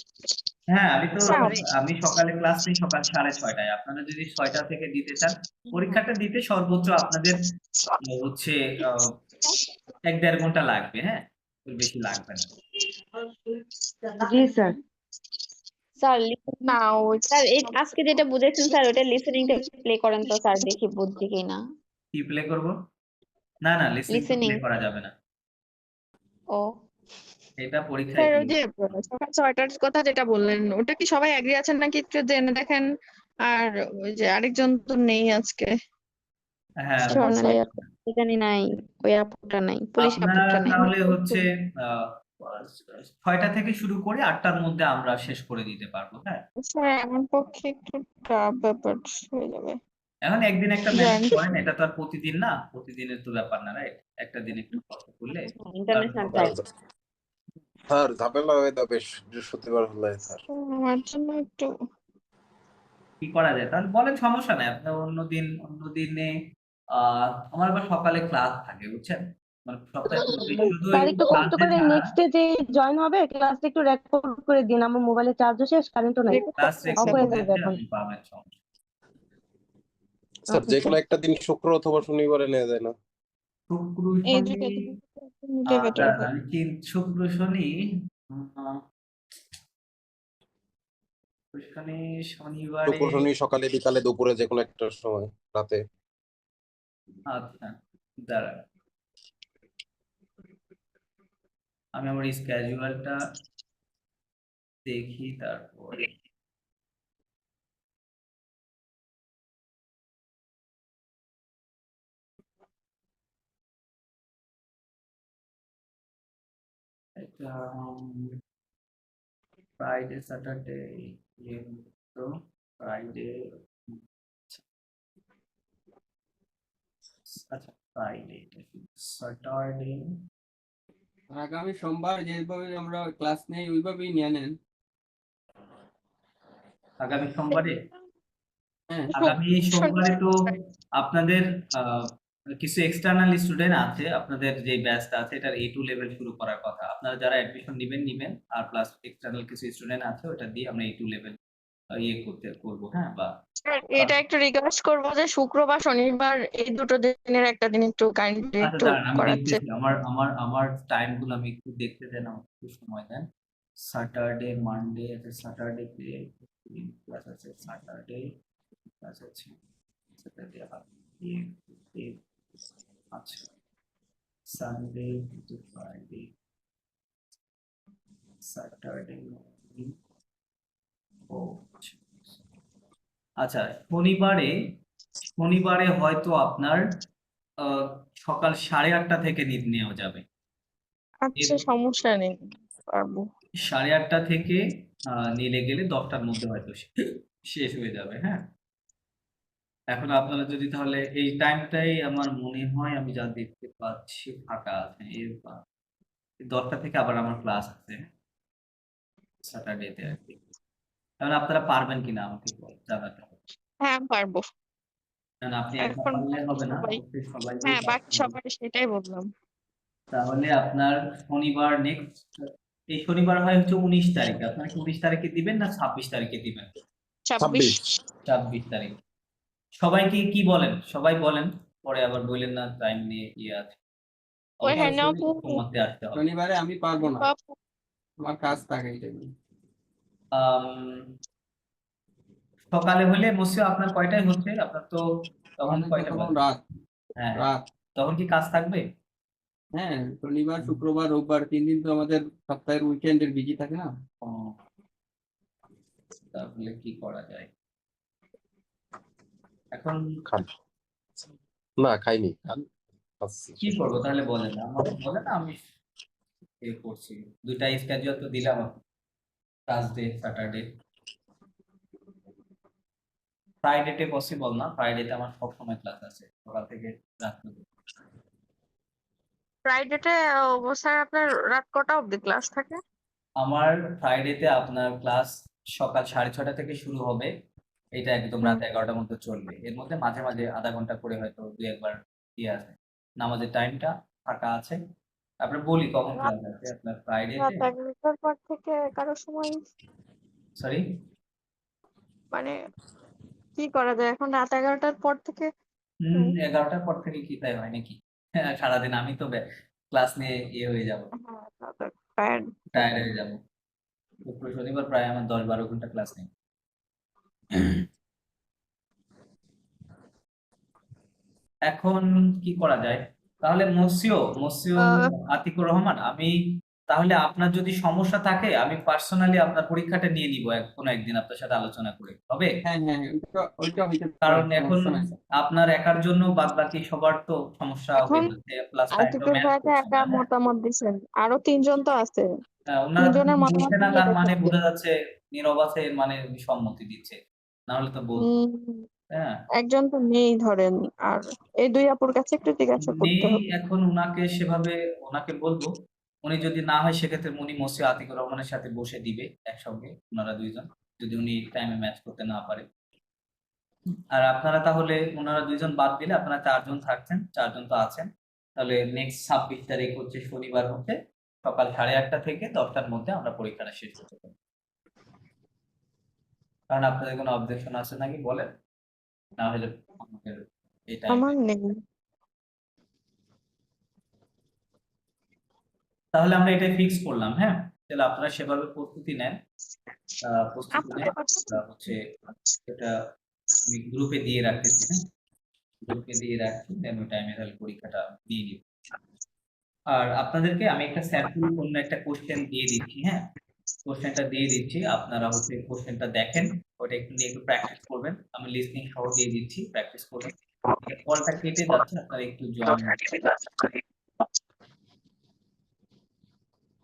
হ্যাঁ, আমি তো চাপ। আমি সকালে ক্লাস নিই সকাল 6:30টায়। আপনারা যদি 6টা থেকে দিতে চান, পরীক্ষাটা দিতে সর্বোচ্চ আপনাদের হচ্ছে 1-1.5 ঘন্টা লাগবে, হ্যাঁ, এর বেশি লাগবে না। জি স্যার। স্যার না, ওই স্যার এই আজকে যেটা বুঝেছেন স্যার, ওটা লিসেনিংটা প্লে করেন তো স্যার, দেখি বুঝছি কিনা। কি প্লে করব? না না, লিসেনিং তো লিসেনিং। প্লে করা যাবে না, ও এটা পরীক্ষায় স্যার, ওই দিই। যে সকাল 6টার কথা যেটা বললেন, ওটা কি সবাই এগ্রি আছেন নাকি একটু জেনে দেখেন। আর ওই যে আরেকজন তো নেই আজকে, হ্যাঁ, স্বর্ণালী আপু। জানি নাই, ওই আপুটা নাই, পুলিশ আপনারা আপুটা নাই। তাহলে হচ্ছে আহ 6টা থেকে শুরু করে 8টার মধ্যে আমরা শেষ করে দিতে পারবো, হ্যাঁ। স্যার আমার পক্ষে একটু টাফ ব্যাপার হয়ে যাবে। এখন একদিন একটা ম্যানেজ জয়েন করেন, এটা তো আর প্রতিদিন না, প্রতিদিনের তো ব্যাপার না, রাইট? একটা দিন একটু কষ্ট করলে ইন্টারন্যাশনাল তারপর টাইম। স্যার ঝামেলা হয়ে যাবে বৃহস্পতিবার হলে স্যার। আমার জন্য একটু কি করা যায় তাহলে বলেন, সমস্যা নাই। আপনার অন্য দিনে আমার আবার সকালে ক্লাস থাকে, বুঝছেন, মানে সপ্তাহে প্রতি শুধু স্যার এই একটু কষ্ট ক্লাসে করে ছাড়া, নেক্সট ডে যে জয়েন হবে ক্লাসটা একটু রেকর্ড করে দিন, আমার মোবাইলে চার্জও শেষ, কারেন্টও নাই, ক্লাস অফ রেকর্ড হয়ে করে যাবে দিলে এখন। আপনি পাবেন, সমস্যা। স্যার ওকে যে স্যার। কোনো একটা দিন শুক্র অথবা শনিবারে নেওয়া যায় না? শুক্র এই শনি, দুইটা দিন নিলে বেটার দাঁড়ান, হয়। আমি কি শুক্র শনি, আহ, শনিবারে, শুক্র শনি সকালে বিকালে দুপুরে যে কোনো একটা সময়, রাতে। আচ্ছা দাঁড়ান, আমি আমার স্কেজুয়ালটা দেখি তারপরে। এটা ফ্রাইডে স্যাটারডে, তো ফ্রাইডে, আচ্ছা ফ্রাইডে, স্যাটারডে, আগামী সোমবার যেভাবে আমরা ক্লাস নেই ওইভাবেই নিয়ে নেন। আগামী সোমবারে, হ্যাঁ, আগামী সোমবারে তো আপনাদের কিছু এক্সটার্নাল স্টুডেন্ট আছে, আপনাদের যে ব্যাচটা আছে এটার A2 লেভেল শুরু করার কথা। আপনারা যারা অ্যাডমিশন নিবেন, আর প্লাস এক্সটার্নাল কিছু স্টুডেন্ট আছে, ওটা দিয়ে আমরা A2 লেভেল ইয়ে করবো, হ্যাঁ, বা স্যার এটা একটু রিকোয়েস্ট করবো যে শুক্রবার শনিবার এই দুটো দিনের একটা দিন একটু কাইন্ডলি আচ্ছা একটু দাঁড়ান, আমি করাচ্ছে। দেখতেছি। আমার টাইম গুলো আমি একটু দেখতে দেন, আমাকে একটু সময় দেন। স্যাটারডে, মানডে, আচ্ছা স্যাটারডে তে ক্লাস আছে, স্যাটারডে ক্লাস আছে, স্যাটারডে আচ্ছা, Sunday to Friday, Saturday morning, ও আচ্ছা। আচ্ছা, শনিবারে হয়তো আপনার আহ, সকাল 8:30 থেকে নেওয়া যাবে। আচ্ছা সমস্যা নেই, পারবো। 8:30 থেকে নিলে গেলে 10টার মধ্যে হয়তো শেষ হয়ে যাবে, হ্যাঁ। এখন আপনারা যদি তাহলে এই টাইমটাই আমার মনে হয় আমি যা দেখতে পাচ্ছি ফাঁকা আছে, এর 10টা থেকে আবার আমার ক্লাস আছে স্যাটারডেতে আর কি। তাহলে আপনারা পারবেন কিনা আমাকে জানাতে হবে, হ্যাঁ পারবো। কারণ আপনি একা এখন পারলে বাকি হবে না, সবাই, অবশ্যই সবাই মিলে হ্যাঁ বাকি পারতে হবে। সবাই সেটাই বললাম। তাহলে আপনার শনিবার নেক্সট, এই শনিবার হয় হচ্ছে 19 তারিখে, আপনারা কি 19 তারিখে দিবেন না 26 তারিখে দিবেন? 26। 26 তারিখ। সবাইকে কি বলেন, সবাই বলেন, পরে আবার বললেন না টাইম নিয়ে ইয়ে আছে। ওই হ্যাঁ অবশ্যই তোমাকে আসতে হবে। শনিবারে আমি পারবো না, আমার কাজ থাকে এই টাইমে। সকালে হলে মসিও আপনার কয়টায় হচ্ছে? আপনার তো তখন আমাদের তো কয়টা তখন বাজে? রাত হ্যাঁ, রাত তখন কি কাজ থাকবে? হ্যাঁ, শনিবার শুক্রবার রোববার 3 দিন তো আমাদের সপ্তাহের উইকেন্ডের বিজি থাকে না। ও, তাহলে কি করা যায় এখন? না খাইনি। কি করবো তাহলে বলেন, আমাকে বলেন, আমি এ করছি। দুইটা স্কেডিউল তো দিলাম, থার্সডে স্যাটারডে। ফ্রাইডেতে পসিবল না, ফ্রাইডেতে আমার সব সময় ক্লাস আছে সকাল থেকে রাত পর্যন্ত। ফ্রাইডেতে স্যার আপনার রাত কটা অবধি ক্লাস থাকে? আমার ফ্রাইডেতে আপনার ক্লাস সকাল 6:30 থেকে শুরু হবে, এটা একদম রাত 11টার মধ্যে চলবে। এর মধ্যে মাঝে মাঝে আধা ঘন্টা করে হয়তো দুই একবার ইয়ে আছে, নামাজের টাইমটা ফাঁকা আছে। তারপরে বলি কখন রাত ক্লাস আছে আপনার ফ্রাইডেতে। রাত 11টার পর থেকে 11টার সময় সরি, মানে কি করা যায় এখন? রাত 11টার পর থেকে 11টার পর থেকে কি তাই হয় নাকি? হ্যাঁ, সারাদিন আমি তো ক্লাস নিয়ে ইয়ে হয়ে যাব, হ্যাঁ টায়ার্ড হয়ে যাব। শুক্র শনিবার প্রায় আমার 10-12 ঘন্টা ক্লাস নেই। এখন কি করা যায়? তাহলে মসিও আতিকুর রহমান, আমি তাহলে আপনার যদি সমস্যা থাকে আমি পার্সোনালি আপনার পরীক্ষাটা নিয়ে নিব কোনো একদিন আপনার সাথে আলোচনা করে, হবে? হ্যাঁ হ্যাঁ, ওইটা হইতে পারে, কারণ এখন সমস্যা নাই স্যার। আপনার একার জন্য বাদ বাকি সবার তো সমস্যা এখন হইতেছে, প্লাস টাইমটা আতিকুর ম্যানেজ ভাইকে করছে একা না, হ্যাঁ। মতামত দিচ্ছেন, আরো 3জন তো আছে, ওনারা যদি 3জনের মতামত বলছে না নিয়ে তার মানে দেখতে বোঝা যাচ্ছে নীরব আছে, এর মানে সম্মতি দিচ্ছে, না হলে তো বলতো, হ্যাঁ। একজন তো নেই ধরেন, আর এই দুই আপুর কাছে একটু জিজ্ঞাসা করতে নেই, হবে। এখন উনাকে সেভাবে ওনাকে বলবো, উনি যদি না হয় সেক্ষেত্রে উনি মসিও আতিকুর রহমানের সাথে বসে দিবে একসঙ্গে, ওনারা দুইজন, যদি উনি টাইমে ম্যাচ করতে না পারে। আর আপনারা তাহলে ওনারা দুইজন বাদ দিলে আপনারা 4জন থাকছেন, 4জন তো আছেন। তাহলে নেক্সট 26 তারিখ হচ্ছে শনিবার হচ্ছে সকাল 8:30 থেকে 10টার মধ্যে আমরা পরীক্ষাটা শেষ করতে পারি। কারণ আপনাদের কোনো অবজেকশন আছে নাকি বলেন, না হলে আমাদের এই টাইম। আমার নেই। তাহলে আমরা এটাই ফিক্স করলাম, হ্যাঁ। তাহলে আপনারা সেভাবে প্রস্তুতি নেন, প্রস্তুতি নেন। হচ্ছে এটা আমি গ্রুপে দিয়ে রাখতেছি, হ্যাঁ, গ্রুপে দিয়ে রাখছি, দেন ওই টাইমে তাহলে পরীক্ষাটা দিয়ে নিব। আর আপনাদেরকে আমি একটা স্যাম্পল কোনো একটা কোশ্চেন দিয়ে দিচ্ছি, হ্যাঁ, কোশ্চেনটা দিয়ে দিচ্ছি, আপনারা হচ্ছে কোশ্চেনটা দেখেন, ওটা একটু নিয়ে একটু প্র্যাকটিস করবেন, আমি লিসনিং সহ দিয়ে দিচ্ছি, প্র্যাকটিস করবেন। কলটা কেটে যাচ্ছে, আপনারা একটু জয়েন